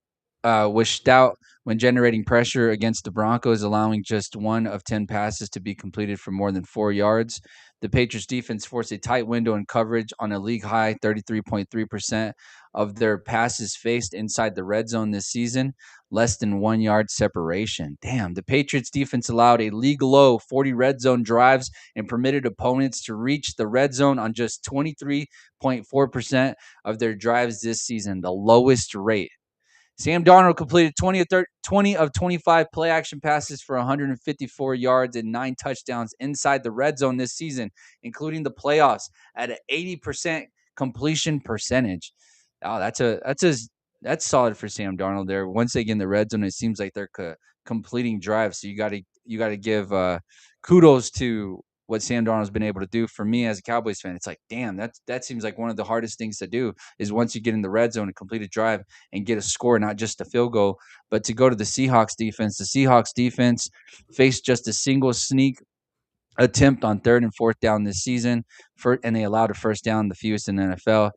stout when generating pressure against the Broncos, allowing just 1 of 10 passes to be completed for more than 4 yards. The Patriots defense forced a tight window in coverage on a league high 33.3% of their passes faced inside the red zone this season, less than 1 yard separation. Damn, the Patriots defense allowed a league low 40 red zone drives and permitted opponents to reach the red zone on just 23.4% of their drives this season, the lowest rate. Sam Darnold completed 20 of 25 play action passes for 154 yards and 9 touchdowns inside the red zone this season, including the playoffs at an 80% completion percentage. Oh, that's solid for Sam Darnold there. Once they get in the red zone, it seems like they're completing drives. So you got to give kudos to what Sam Darnold's been able to do. For me as a Cowboys fan, it's like, damn, that seems like one of the hardest things to do is once you get in the red zone and complete a drive and get a score, not just a field goal, but to go to the Seahawks defense. The Seahawks defense faced just a single sneak attempt on third and fourth down this season, and they allowed a first down, the fewest in the NFL.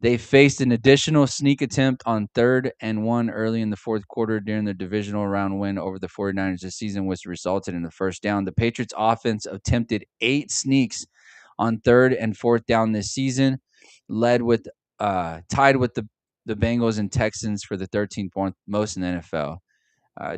They faced an additional sneak attempt on 3rd and 1 early in the fourth quarter during the divisional round win over the 49ers this season, which resulted in the first down. The Patriots offense attempted 8 sneaks on 3rd and 4th down this season, led with tied with the Bengals and Texans for the 13th most in the NFL.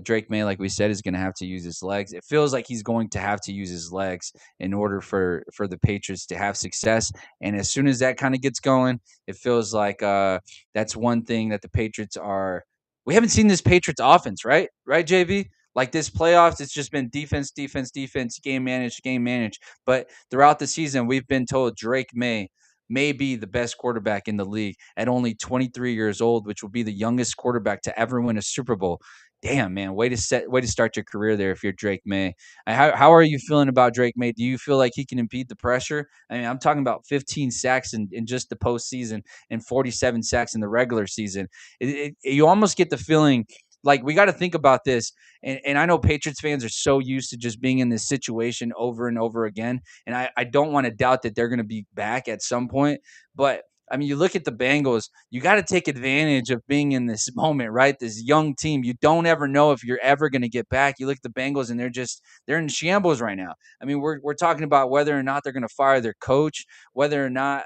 Drake May, like we said, is going to have to use his legs. It feels like he's going to have to use his legs in order for the Patriots to have success. And as soon as that kind of gets going, it feels like that's one thing that the Patriots are. We haven't seen this Patriots offense, right? Right, JB? Like this playoffs, it's just been defense, defense, defense, game managed, game managed. But throughout the season, we've been told Drake may be the best quarterback in the league at only 23 years old, which will be the youngest quarterback to ever win a Super Bowl. Damn, man, way to start your career there if you're Drake May. How are you feeling about Drake May? Do you feel like he can impede the pressure? I mean, I'm talking about 15 sacks in just the postseason and 47 sacks in the regular season. You almost get the feeling like we got to think about this. And I know Patriots fans are so used to just being in this situation over and over again. And I don't want to doubt that they're going to be back at some point. But I mean, you look at the Bengals, you got to take advantage of being in this moment, right? This young team. You don't ever know if you're ever going to get back. You look at the Bengals and they're in shambles right now. I mean, we're talking about whether or not they're going to fire their coach, whether or not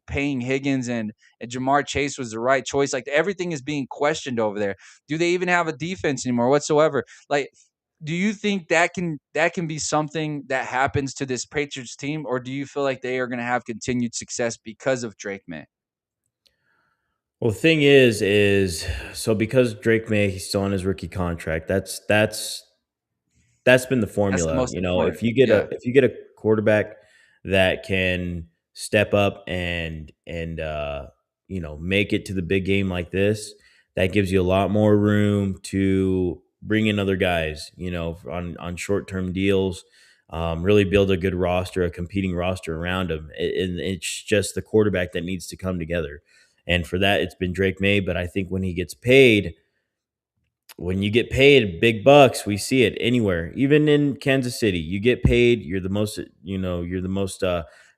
paying Higgins and Jamar Chase was the right choice. Like everything is being questioned over there. Do they even have a defense anymore whatsoever? Like, do you think that can be something that happens to this Patriots team, or do you feel like they are going to have continued success because of Drake May? Well, the thing is so because Drake May, he's still on his rookie contract. That's been the That's the formula. most important. If you get Yeah. a quarterback that can step up and make it to the big game like this, that gives you a lot more room to bring in other guys, on short-term deals, really build a good roster, a competing roster around him. And it's just the quarterback that needs to come together. And for that, it's been Drake May. But I think when you get paid big bucks, we see it anywhere, even in Kansas City. You get paid. You're the most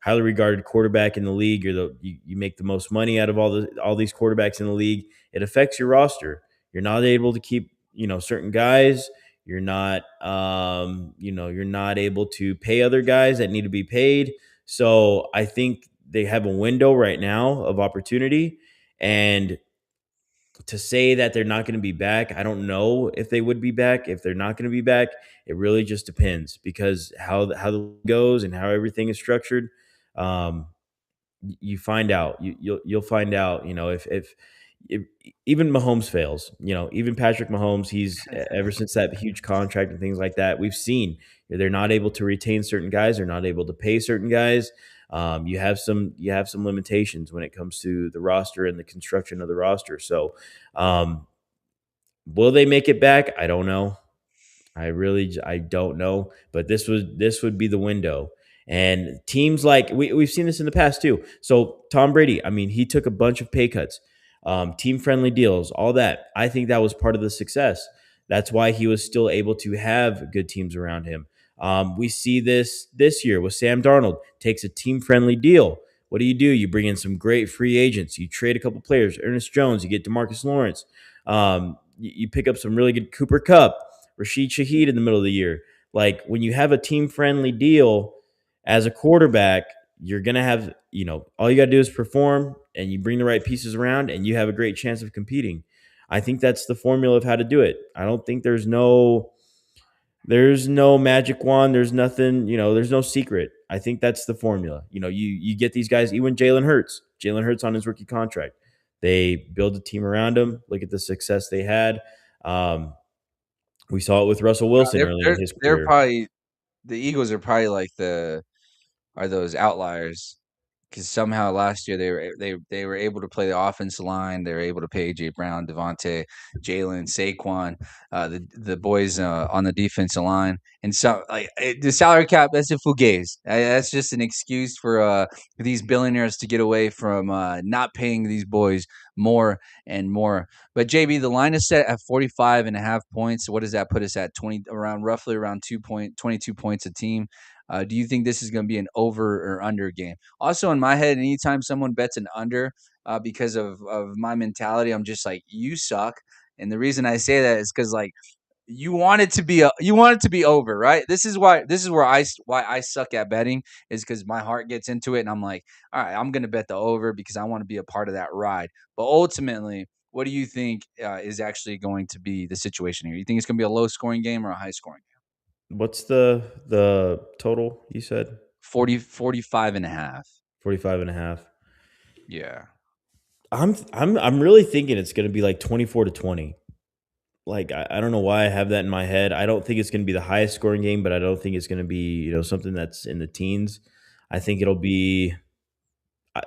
highly regarded quarterback in the league. You make the most money out of all these quarterbacks in the league. It affects your roster. You're not able to keep certain guys. You're not able to pay other guys that need to be paid. So I think they have a window right now of opportunity, and to say that they're not going to be back, I don't know if they would be back. If they're not going to be back, it really just depends, because how the league goes and how everything is structured. Um, you find out. You'll find out. If it, even Mahomes fails. Even Patrick Mahomes, he's ever since that huge contract and things like that, we've seen they're not able to retain certain guys, they're not able to pay certain guys. You have some limitations when it comes to the roster and the construction of the roster. So, will they make it back? I don't know. I don't know, but this would be the window. And teams like we've seen this in the past too. So Tom Brady, I mean, he took a bunch of pay cuts, team friendly deals, all that. I think that was part of the success. That's why he was still able to have good teams around him. We see this year with Sam Darnold takes a team friendly deal. What do? You bring in some great free agents. You trade a couple players, Ernest Jones. You get DeMarcus Lawrence. You pick up some really good Cooper Kupp, Rashid Shaheed in the middle of the year. Like when you have a team friendly deal as a quarterback, you're going to have, all you got to do is perform and you bring the right pieces around and you have a great chance of competing. I think that's the formula of how to do it. I don't think there's no magic wand. There's nothing, there's no secret. I think that's the formula. You get these guys, even Jalen Hurts on his rookie contract. They build a team around him. Look at the success they had. Um, we saw it with Russell Wilson They're early in they're his they're career. probably the Eagles are probably like are those outliers because somehow last year they were able to play the offensive line. They were able to pay AJ Brown, Devontae, Jalen, Saquon, the boys on the defensive line, and so the salary cap. That's a fugazi. That's just an excuse for these billionaires to get away from not paying these boys more and more. But JB, the line is set at 45.5 points. What does that put us at? Roughly around 22 points a team. Do you think this is going to be an over or under game? Also, in my head, anytime someone bets an under, because of my mentality, I'm just like, you suck. And the reason I say that is because like you want it to be over, right? This is why I suck at betting is because my heart gets into it, and I'm like, all right, I'm going to bet the over because I want to be a part of that ride. But ultimately, what do you think is actually going to be the situation here? You think it's going to be a low scoring game or a high scoring game? What's the total you said? 45 and a half. 45 and a half. Yeah. I'm really thinking it's going to be like 24-20. Like I don't know why I have that in my head. I don't think it's going to be the highest scoring game, but I don't think it's going to be, something that's in the teens. I think it'll be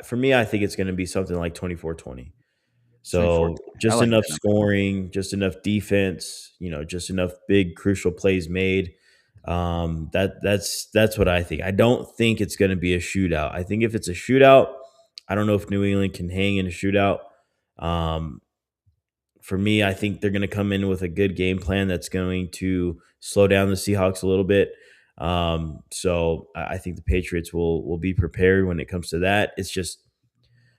for me, I think it's going to be something like 24-20. 24. So I just like enough that number. scoring, just enough defense, just enough big crucial plays made. That's what I think. I don't think it's going to be a shootout. I think if it's a shootout, I don't know if New England can hang in a shootout. Um, for me, I think they're going to come in with a good game plan that's going to slow down the Seahawks a little bit. So I think the Patriots will be prepared when it comes to that. It's just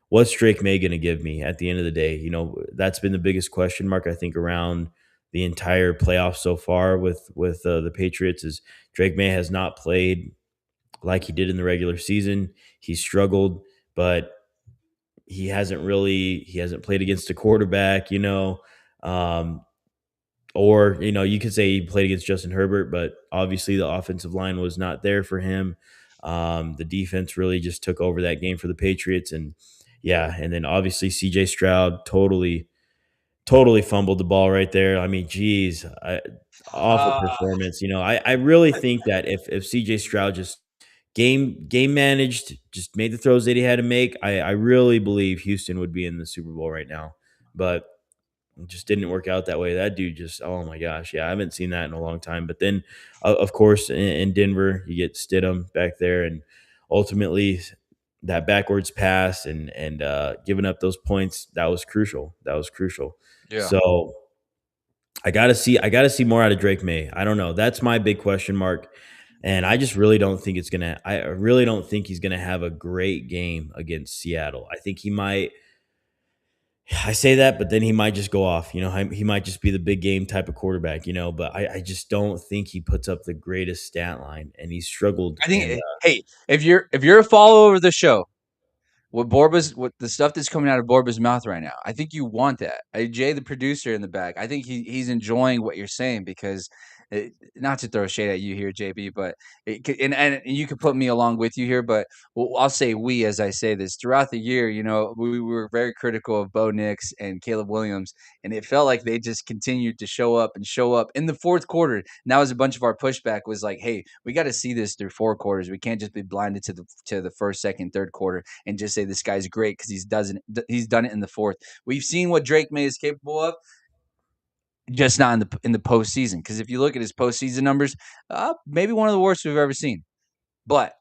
what's Drake May going to give me at the end of the day? That's been the biggest question mark I think around the entire playoffs so far with the Patriots is Drake May has not played like he did in the regular season. He struggled, but he hasn't played against a quarterback, um, or you could say he played against Justin Herbert, but obviously the offensive line was not there for him. The defense really just took over that game for the Patriots, and yeah, and then obviously C.J. Stroud totally fumbled the ball right there. I mean, geez, awful Uh, performance. I really think that if C.J. Stroud just game managed, just made the throws that he had to make, I really believe Houston would be in the Super Bowl right now. But it just didn't work out that way. That dude just, oh my gosh, yeah, I haven't seen that in a long time. But then, of course, in Denver, you get Stidham back there, and ultimately that backwards pass and giving up those points, that was crucial. That was crucial. yeah. So I gotta see more out of Drake May. I don't know. That's my big question mark. And I just really don't think I really don't think he's gonna have a great game against Seattle. I think he might. I say that, but then he might just go off. He might just be the big game type of quarterback. But I just don't think he puts up the greatest stat line, and he struggled. I think And hey, if you're a follower of the show, what the stuff that's coming out of Borba's mouth right now, I think you want that. Jay, the producer in the back, I think he's enjoying what you're saying because not to throw shade at you here, JB, but and you could put me along with you here, but I'll say we as I say this throughout the year. We were very critical of Bo Nix and Caleb Williams, and it felt like they just continued to show up and show up in the fourth quarter. And that was a bunch of our pushback was like, hey, we got to see this through 4 quarters. We can't just be blinded to the first, second, third quarter and just say this guy's great because he's done it in the fourth. We've seen what Drake May is capable of, just not in the postseason. Because if you look at his postseason numbers, maybe one of the worst we've ever seen. But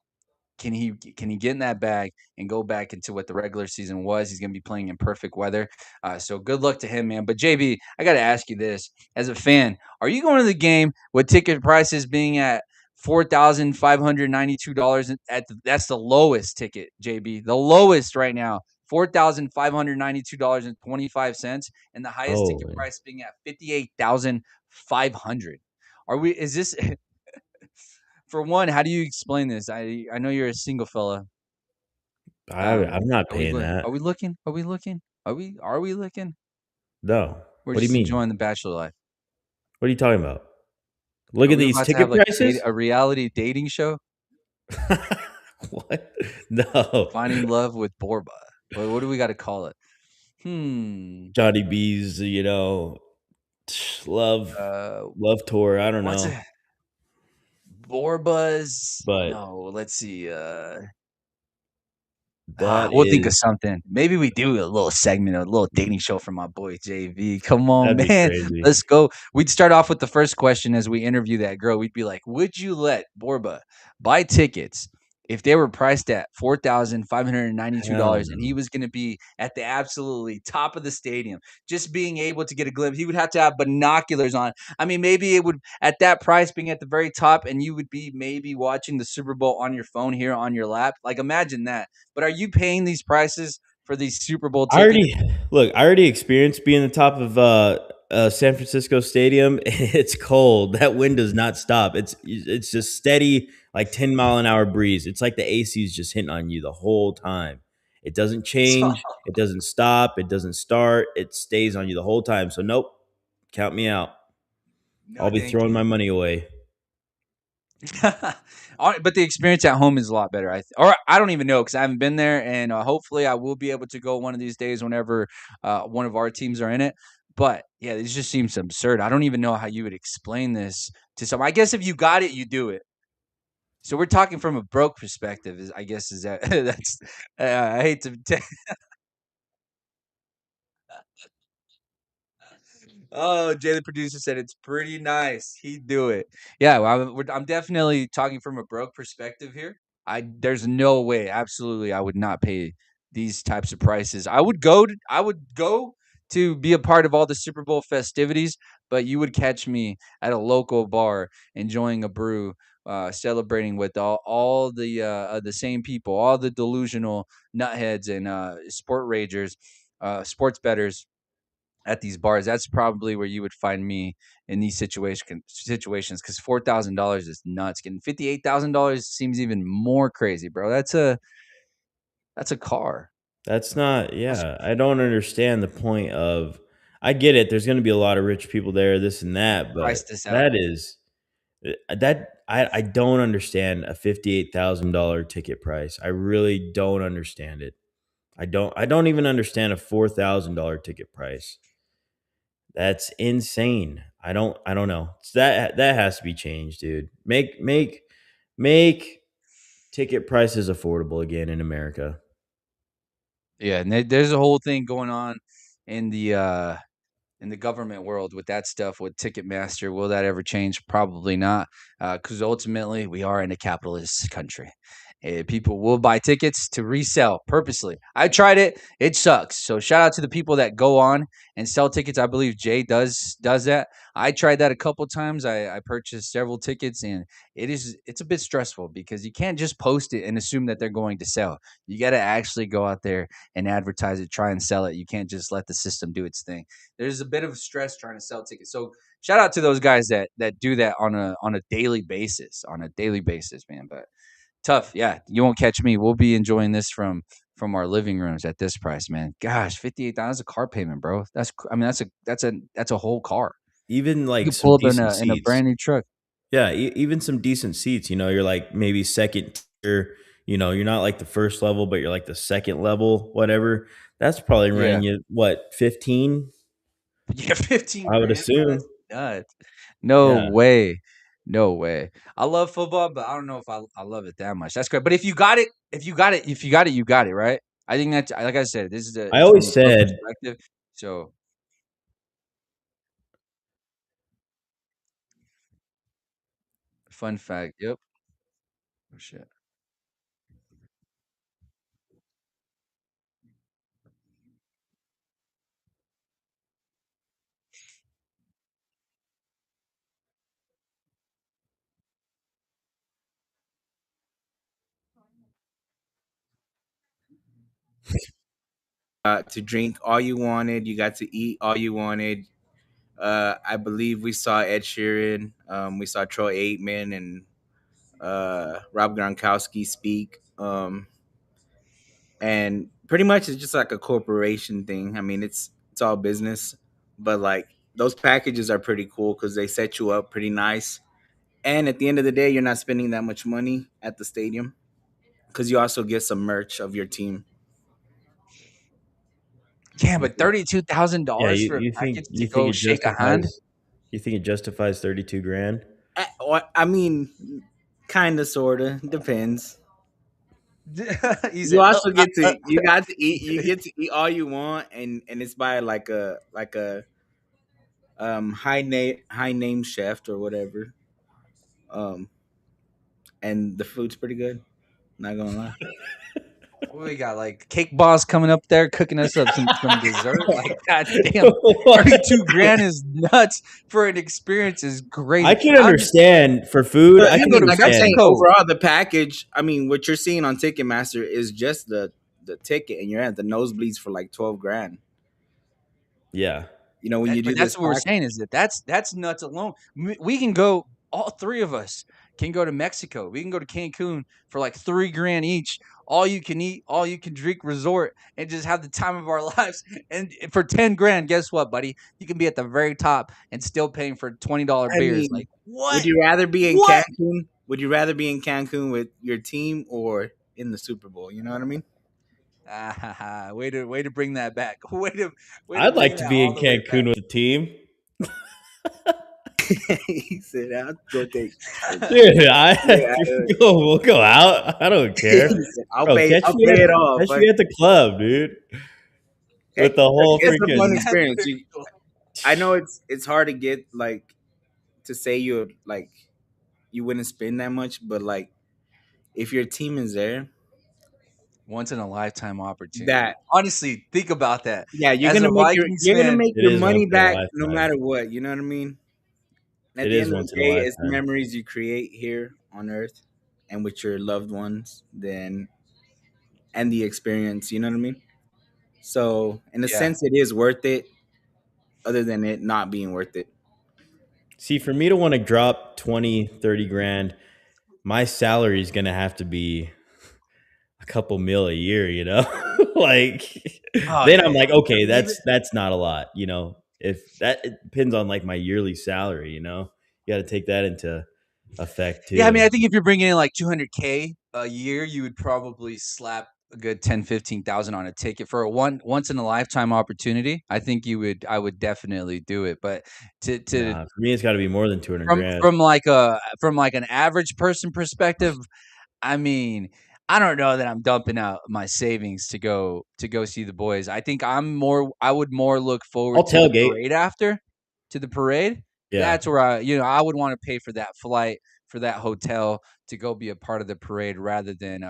can he get in that bag and go back into what the regular season was? He's going to be playing in perfect weather. So good luck to him, man. But JB, I got to ask you this: as a fan, are you going to the game with ticket prices being at $4,592 that's the lowest ticket, JB. The lowest right now, $4,592.25, and the highest ticket Holy. price being at $58,500. Are we? Is this? For one, how do you explain this? I know you're a single fella. I'm not Are we paying that. are we looking? Are we looking? Are we looking? No. We're What do you just mean? enjoying the bachelor life. What are you talking about? Look Are at we these about to have ticket like prices. a reality dating show? What? No. Finding love with Borba. What do we got to call it? Johnny B's, love Uh, tour. I don't what's know. it? Borba's? But No, let's see. that We'll think of is something. Maybe we do a little segment, a little dating show for my boy JV. Come on, that'd be man. crazy. Let's go. We'd start off with the first question as we interview that girl. We'd be like, would you let Borba buy tickets if they were priced at Hell $4,592 and he no. was going to be at the absolutely top of the stadium, just being able to get a glimpse? He would have to have binoculars on. I mean, maybe it would, at that price being at the very top, and you would be maybe watching the Super Bowl on your phone here on your lap. Like, imagine that. But are you paying these prices for these Super Bowl tickets? I already experienced being the top of San Francisco Stadium. It's cold. That wind does not stop. It's just steady, like 10-mile-an-hour breeze. It's like the AC is just hitting on you the whole time. It doesn't So, change. It doesn't stop. It doesn't start. It stays on you the whole time. So nope, count me out. no, I'll be thank throwing you. my money away. But the experience at home is a lot better. Or I don't even know because I haven't been there, and hopefully I will be able to go one of these days whenever one of our teams are in it. But yeah, this just seems absurd. I don't even know how you would explain this to some. I guess if you got it, you do it. So we're talking from a broke perspective. I guess is that that's. I hate to. Oh, Jay, the producer said it's pretty nice. He'd do it. Yeah, well, I'm definitely talking from a broke perspective here. There's no way, absolutely, I would not pay these types of prices. I would go to be a part of all the Super Bowl festivities, but you would catch me at a local bar enjoying a brew, celebrating with all the same people, all the delusional nutheads and sport ragers, sports betters at these bars. That's probably where you would find me in these situations because $4,000 is nuts. Getting $58,000 seems even more crazy, bro. That's a car. That's not, That's yeah. I don't understand the point of. I get it. There's going to be a lot of rich people there, this and that, but price this out. that is I don't understand a $58,000 ticket price. I really don't understand it. I don't even understand a $4,000 ticket price. That's insane. I don't know. That has to be changed, dude. Make ticket prices affordable again in America. Yeah, and there's a whole thing going on in the government world with that stuff with Ticketmaster. Will that ever change? Probably not, because ultimately we are in a capitalist country. People will buy tickets to resell purposely. I tried it; it sucks. So shout out to the people that go on and sell tickets. I believe Jay does that. I tried that a couple times. I purchased several tickets, and it's a bit stressful because you can't just post it and assume that they're going to sell. You got to actually go out there and advertise it, try and sell it. You can't just let the system do its thing. There's a bit of stress trying to sell tickets. So shout out to those guys that do that on a daily basis, man. But tough, yeah. You won't catch me. We'll be enjoying this from our living rooms at this price, man. Gosh, $58,000 a car payment, bro. I mean, that's a whole car. even You like could some pull up decent in a seats. brand new truck. Yeah, even some decent seats. You're like maybe second tier. You're not like the first level, but you're like the second level, whatever. That's probably Yeah. running you what 15. Yeah, 15 I would grand, bro. assume. That's nuts. No Yeah, way. No way. I love football, but I don't know if I love it that much. That's great. But if you got it, you got it, right? I think that's like I said, this is I from always a pro said perspective. So, fun fact. Yep. Oh shit. To drink all you wanted. You got to eat all you wanted. I believe we saw Ed Sheeran. We saw Troy Aikman and Rob Gronkowski speak. And pretty much it's just like a corporation thing. I mean, it's all business, but like those packages are pretty cool because they set you up pretty nice. And at the end of the day, you're not spending that much money at the stadium because you also get some merch of your team. Yeah, but $32,000 yeah. for a You think package to you think go it shake a hand? justifies? You think it justifies 32 grand? I mean, kind of, sort of, depends. He You said, also get to you got to eat. You get to eat all you want, and it's by like a high name chef or whatever. Um, and the food's pretty good. Not gonna lie. What we got? Like cake boss coming up there cooking us up some dessert. Like, god damn, What? 32 grand is nuts for an experience is I crazy. can I'm just understand for food. But I I can think of mean, like I'm saying, understand. Mexico. overall, the package. I mean, what you're seeing on Ticketmaster is just the ticket, and you're at the nosebleeds for like 12 grand. Yeah, When you But do this that's what we're package. saying is that's nuts alone. We can go. All three of us can go to Mexico. We can go to Cancun for like 3 grand each. All you can eat, all you can drink resort, and just have the time of our lives. And for 10 grand, guess what, buddy? You can be at the very top and still paying for $20 I beers. mean, Like what? would you rather be in What? Cancun? Would you rather be in Cancun with your team or in the Super Bowl? You know what I mean? Ah, way to bring that back. Way to I'd bring like to that be all in the way Cancun with the team, He said, "I'll go take." dude. Yeah, We'll go out. I don't care, he said, "I'll bro. pay. I'll pay it all." Catch But me at the club, dude, with the whole it's a fun freaking. experience. I know it's hard to get like to say you wouldn't spend that much, but like if your team is there, Once in a lifetime opportunity. that Honestly, think about that. yeah, As a Vikings you're gonna fan, make It your is once money in a back no lifetime. matter what. You know what I mean? At It the is end of the once in a day, it's the lifetime. memories you create here on Earth and with your loved ones, then and the experience. You know what I mean? So in a yeah. sense, it is worth it. Other than it not being worth it. See, for me to want to drop 20, 30 grand, my salary is gonna have to be a couple mil a year, like Oh then yeah, I'm yeah. like, okay, Even that's not a lot, if that it depends on like my yearly salary, you got to take that into effect yeah, I too. mean, I think if you're bringing in like 200K a year, you would probably slap a good 10, 15,000 on a ticket for a once in a lifetime opportunity. I would definitely do it. But to Nah, for me it's got to be more than 200 from grand. from like an average person perspective, I mean, I don't know that I'm dumping out my savings to go see the boys. I would more look I'll forward to the tailgate. parade after, to the parade. Yeah. That's where I would want to pay for that flight, for that hotel to go be a part of the parade rather than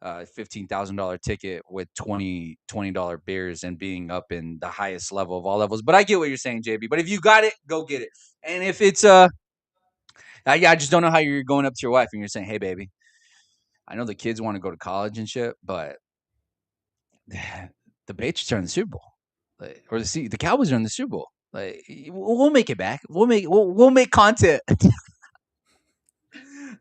$15,000 ticket with $20 beers and being up in the highest level of all levels. But I get what you're saying, JB. But if you got it, go get it. And if it's yeah, I just don't know how you're going up to your wife and you're saying, "Hey, baby, I know the kids want to go to college and shit, but the Patriots are in the Super Bowl, like, or the Cowboys are in the Super Bowl. Like, we'll make it back. We'll make content."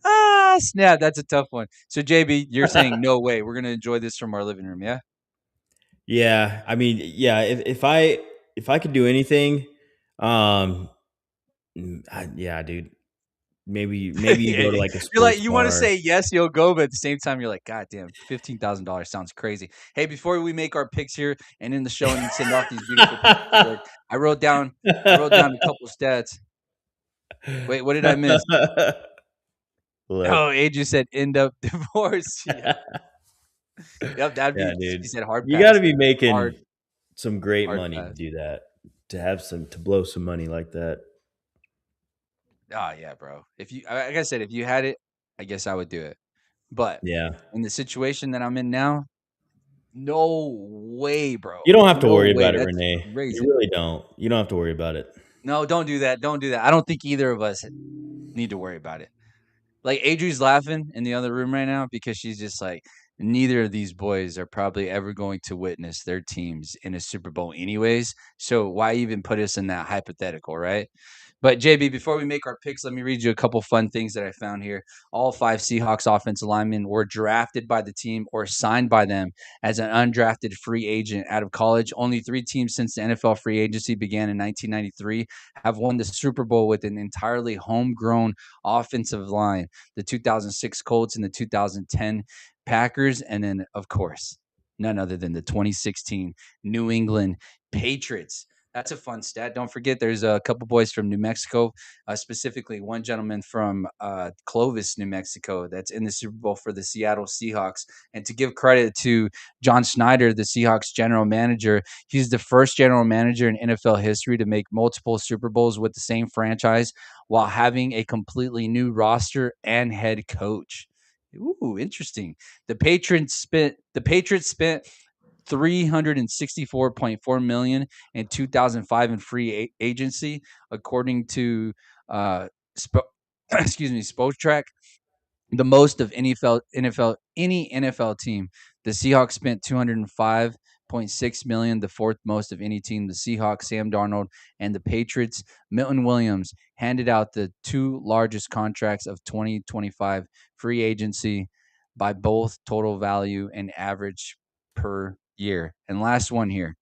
Ah, snap! That's a tough one. So, JB, you're saying no way. We're gonna enjoy this from our living room, yeah? Yeah, I mean, yeah, if I could do anything, Yeah, dude. Maybe you go to like a You're like, sports you want to bar. say yes, you'll go, but at the same time, you're like, God damn, $15,000 sounds crazy. Hey, before we make our picks here and end the show and send off these beautiful people to work, I wrote down, a couple stats. Wait, what did I miss? Look, Oh, AJ said end up divorce. Yeah, yep, that'd yeah, be. dude. He said hard You got pass, to be hard, making some great hard money to pass. do that. To blow some money like that. Oh yeah, bro. If you, like I said, if you had it, I guess I would do it. But Yeah. in the situation that I'm in now, no way, bro. You don't have to No worry way. about it, That's Renee. You crazy. really don't. You don't have to worry about it. No, don't do that. Don't do that. I don't think either of us need to worry about it. Like Adri's laughing in the other room right now because she's just like, neither of these boys are probably ever going to witness their teams in a Super Bowl anyways. So why even put us in that hypothetical, right? But JB, before we make our picks, let me read you a couple fun things that I found here. All 5 Seahawks offensive linemen were drafted by the team or signed by them as an undrafted free agent out of college. Only 3 teams since the NFL free agency began in 1993 have won the Super Bowl with an entirely homegrown offensive line: the 2006 Colts and the 2010 Packers, and then, of course, none other than the 2016 New England Patriots. That's a fun stat. Don't forget, there's a couple boys from New Mexico, specifically one gentleman from Clovis, New Mexico, that's in the Super Bowl for the Seattle Seahawks. And to give credit to John Schneider, the Seahawks general manager, he's the first general manager in NFL history to make multiple Super Bowls with the same franchise while having a completely new roster and head coach. Ooh, interesting. The Patriots spent 364.4 million in 2005 in free agency, according to excuse me, Spotrac, the most of any NFL team. The Seahawks spent 205.6 million, the fourth most of any team. The Seahawks, Sam Darnold, and the Patriots, Milton Williams, handed out the 2 largest contracts of 2025 free agency by both total value and average per year. And last one here,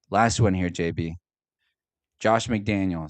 JB. Josh McDaniels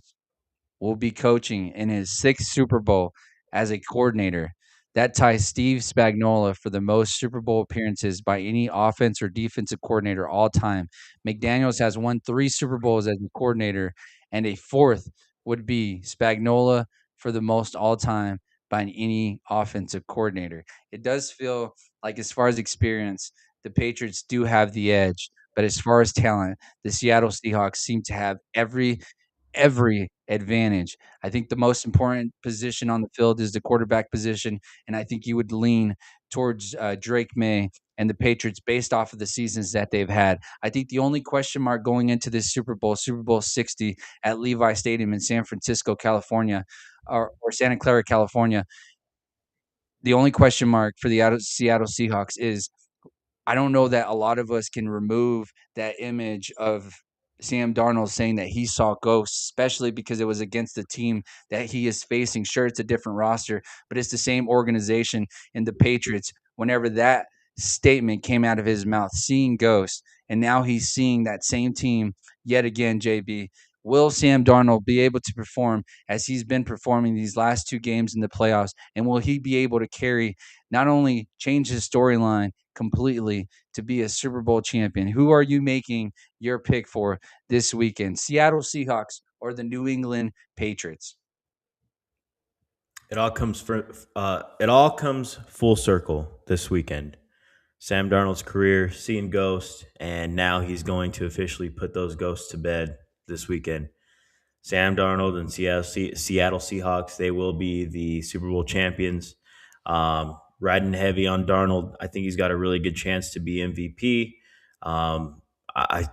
will be coaching in his 6th Super Bowl as a coordinator. That ties Steve Spagnuolo for the most Super Bowl appearances by any offense or defensive coordinator all time. McDaniels has won 3 Super Bowls as a coordinator, and a fourth would be Spagnuolo for the most all time by any offensive coordinator. It does feel like, as far as experience, the Patriots do have the edge, but as far as talent, the Seattle Seahawks seem to have every advantage. I think the most important position on the field is the quarterback position, and I think you would lean towards Drake May and the Patriots based off of the seasons that they've had. I think the only question mark going into this Super Bowl, Super Bowl 60 at Levi Stadium in San Francisco, California, or Santa Clara, California, the only question mark for the Seattle Seahawks is, I don't know that a lot of us can remove that image of Sam Darnold saying that he saw ghosts, especially because it was against the team that he is facing. Sure, it's a different roster, but it's the same organization in the Patriots. Whenever that statement came out of his mouth, seeing ghosts, and now he's seeing that same team yet again, JB. Will Sam Darnold be able to perform as he's been performing these last 2 games in the playoffs? And will he be able to carry, not only change his storyline completely to be a Super Bowl champion? Who are you making your pick for this weekend? Seattle Seahawks or the New England Patriots? It all comes full circle this weekend. Sam Darnold's career, seeing ghosts, and now he's going to officially put those ghosts to bed this weekend. Sam Darnold and Seattle Seahawks, they will be the Super Bowl champions. Riding heavy on Darnold, I think he's got a really good chance to be MVP. Um, I,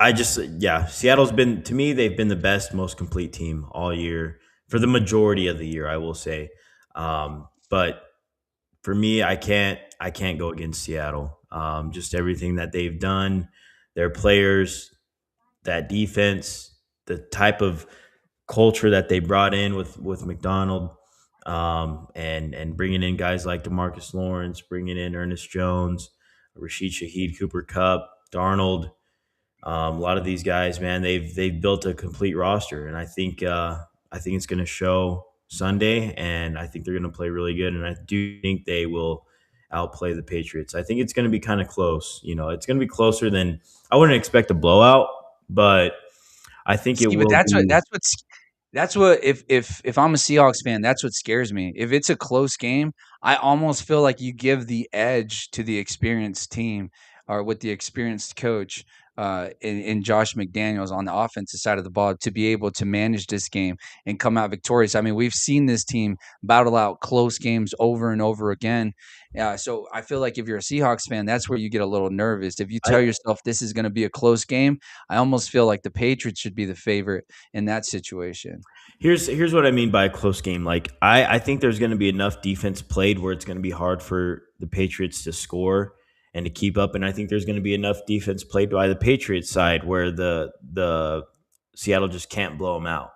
I just, yeah, Seattle's been, to me, they've been the best, most complete team all year for the majority of the year, I will say. But for me, I can't go against Seattle. Just everything that they've done, their players, that defense, the type of culture that they brought in with McDonald, and bringing in guys like DeMarcus Lawrence, bringing in Ernest Jones, Rashid Shaheed, Cooper Cup, Darnold. A lot of these guys, man, they've built a complete roster, and I think it's going to show Sunday, and I think they're going to play really good, and I do think they will outplay the Patriots. I think it's going to be kind of close. You know, it's going to be closer than I wouldn't expect a blowout, but I think it See, but will be. that's what if I'm a Seahawks fan, that's what scares me. If it's a close game, I almost feel like you give the edge to the experienced team or with the experienced coach in Josh McDaniels on the offensive side of the ball to be able to manage this game and come out victorious. I mean, we've seen this team battle out close games over and over again. So I feel like if you're a Seahawks fan, that's where you get a little nervous. If you tell yourself this is going to be a close game, I almost feel like the Patriots should be the favorite in that situation. Here's what I mean by a close game. Like I think there's going to be enough defense played where it's going to be hard for the Patriots to score and to keep up, and I think there's going to be enough defense played by the Patriots side where the Seattle just can't blow them out.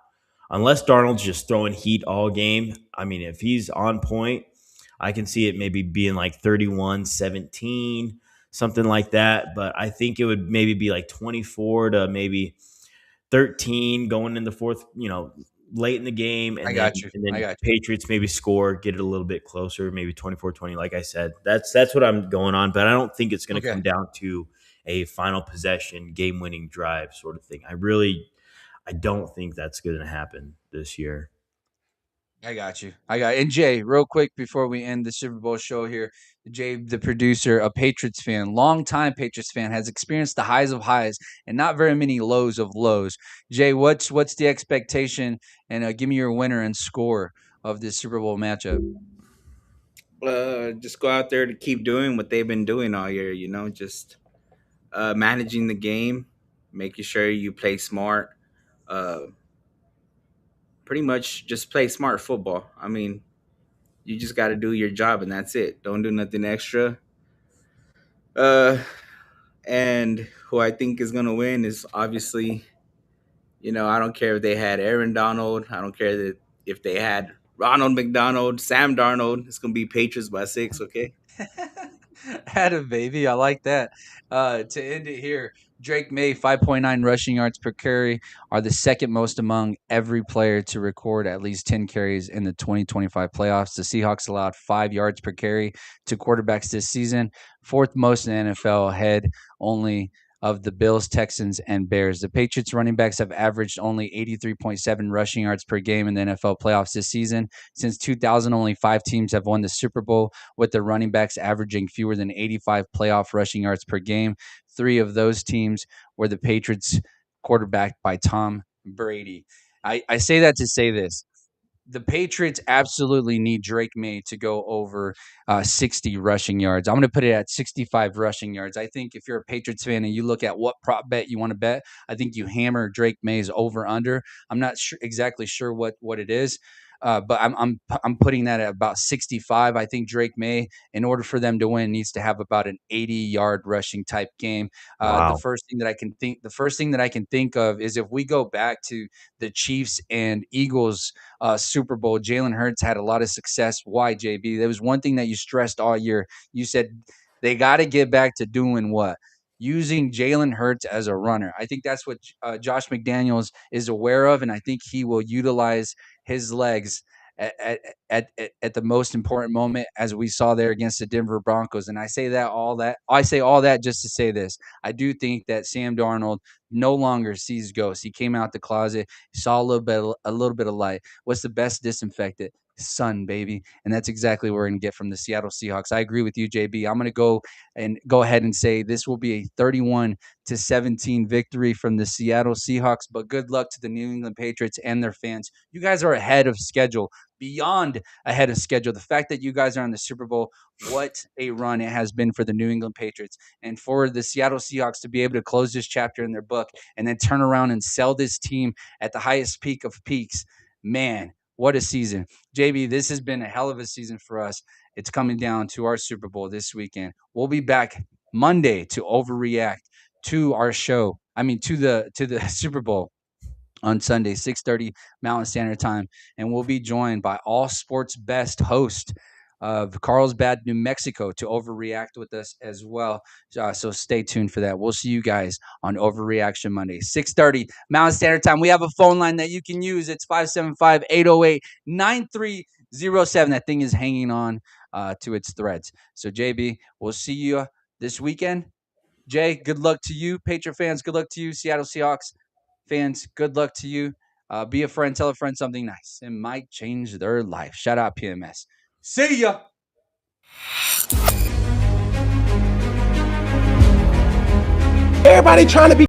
Unless Darnold's just throwing heat all game. I mean, if he's on point, I can see it maybe being like 31-17, something like that, but I think it would maybe be like 24 to maybe 13 going in the fourth, late in the game, I and then got you. and I then got you. Patriots maybe score, get it a little bit closer, maybe 24-20 like I said. That's what I'm going on, but I don't think it's going to Okay. come down to a final possession, game-winning drive sort of thing. I don't think that's going to happen this year. I got you. And Jay, real quick before we end the Super Bowl show here, Jay, the producer, a Patriots fan, longtime Patriots fan, has experienced the highs of highs and not very many lows of lows. Jay, what's the expectation? And give me your winner and score of this Super Bowl matchup. Just go out there to keep doing what they've been doing all year. Just managing the game, making sure you play smart. Uh, Pretty much just play smart football. I mean, you just got to do your job, and that's it. Don't do nothing extra. Uh, and who I think is gonna win is obviously, I don't care if they had Aaron Donald. I don't care that if they had Ronald McDonald, Sam Darnold. It's gonna be Patriots by 6. Okay. Had a baby. I like that. To end it here, Drake May, 5.9 rushing yards per carry, are the second most among every player to record at least 10 carries in the 2025 playoffs. The Seahawks allowed 5 yards per carry to quarterbacks this season, fourth most in the NFL, ahead only of the Bills, Texans, and Bears. The Patriots running backs have averaged only 83.7 rushing yards per game in the NFL playoffs this season. Since 2000, only 5 teams have won the Super Bowl with the running backs averaging fewer than 85 playoff rushing yards per game. 3 of those teams were the Patriots, quarterbacked by Tom Brady. I say that to say this. The Patriots absolutely need Drake May to go over 60 rushing yards. I'm going to put it at 65 rushing yards. I think if you're a Patriots fan and you look at what prop bet you want to bet, I think you hammer Drake May's over under. I'm not exactly sure what it is. But I'm putting that at about 65. I think Drake May, in order for them to win, needs to have about an 80-yard rushing type game. The Wow. first thing that I can think of is if we go back to the Chiefs and Eagles Super Bowl, Jalen Hurts had a lot of success. Why, JB? There was one thing that you stressed all year. You said they got to get back to doing what? Using Jalen Hurts as a runner. I think that's what Josh McDaniels is aware of, and I think he will utilize his legs at the most important moment, as we saw there against the Denver Broncos. And I say all that just to say this. I do think that Sam Darnold no longer sees ghosts. He came out the closet, saw a little bit of light. What's the best disinfectant? Sun, baby. And that's exactly what we're going to get from the Seattle Seahawks. I agree with you, JB. I'm going to go ahead and say this will be a 31-17 victory from the Seattle Seahawks. But good luck to the New England Patriots and their fans. You guys are ahead of schedule, beyond ahead of schedule. The fact that you guys are in the Super Bowl, what a run it has been for the New England Patriots. And for the Seattle Seahawks to be able to close this chapter in their book and then turn around and sell this team at the highest peak of peaks, man, what a season. JB, this has been a hell of a season for us. It's coming down to our Super Bowl this weekend. We'll be back Monday to overreact to our show. I mean, to the Super Bowl on Sunday, 6:30 Mountain Standard Time, and we'll be joined by all sports best host of Carlsbad, New Mexico, to overreact with us as well. So stay tuned for that. We'll see you guys on Overreaction Monday, 6:30 Mountain Standard Time. We have a phone line that you can use. It's 575-808-9307. That thing is hanging on to its threads. So, JB, we'll see you this weekend. Jay, good luck to you. Patriot fans, good luck to you. Seattle Seahawks fans, good luck to you. Be a friend. Tell a friend something nice. It might change their life. Shout out PMS. See ya. Everybody trying to be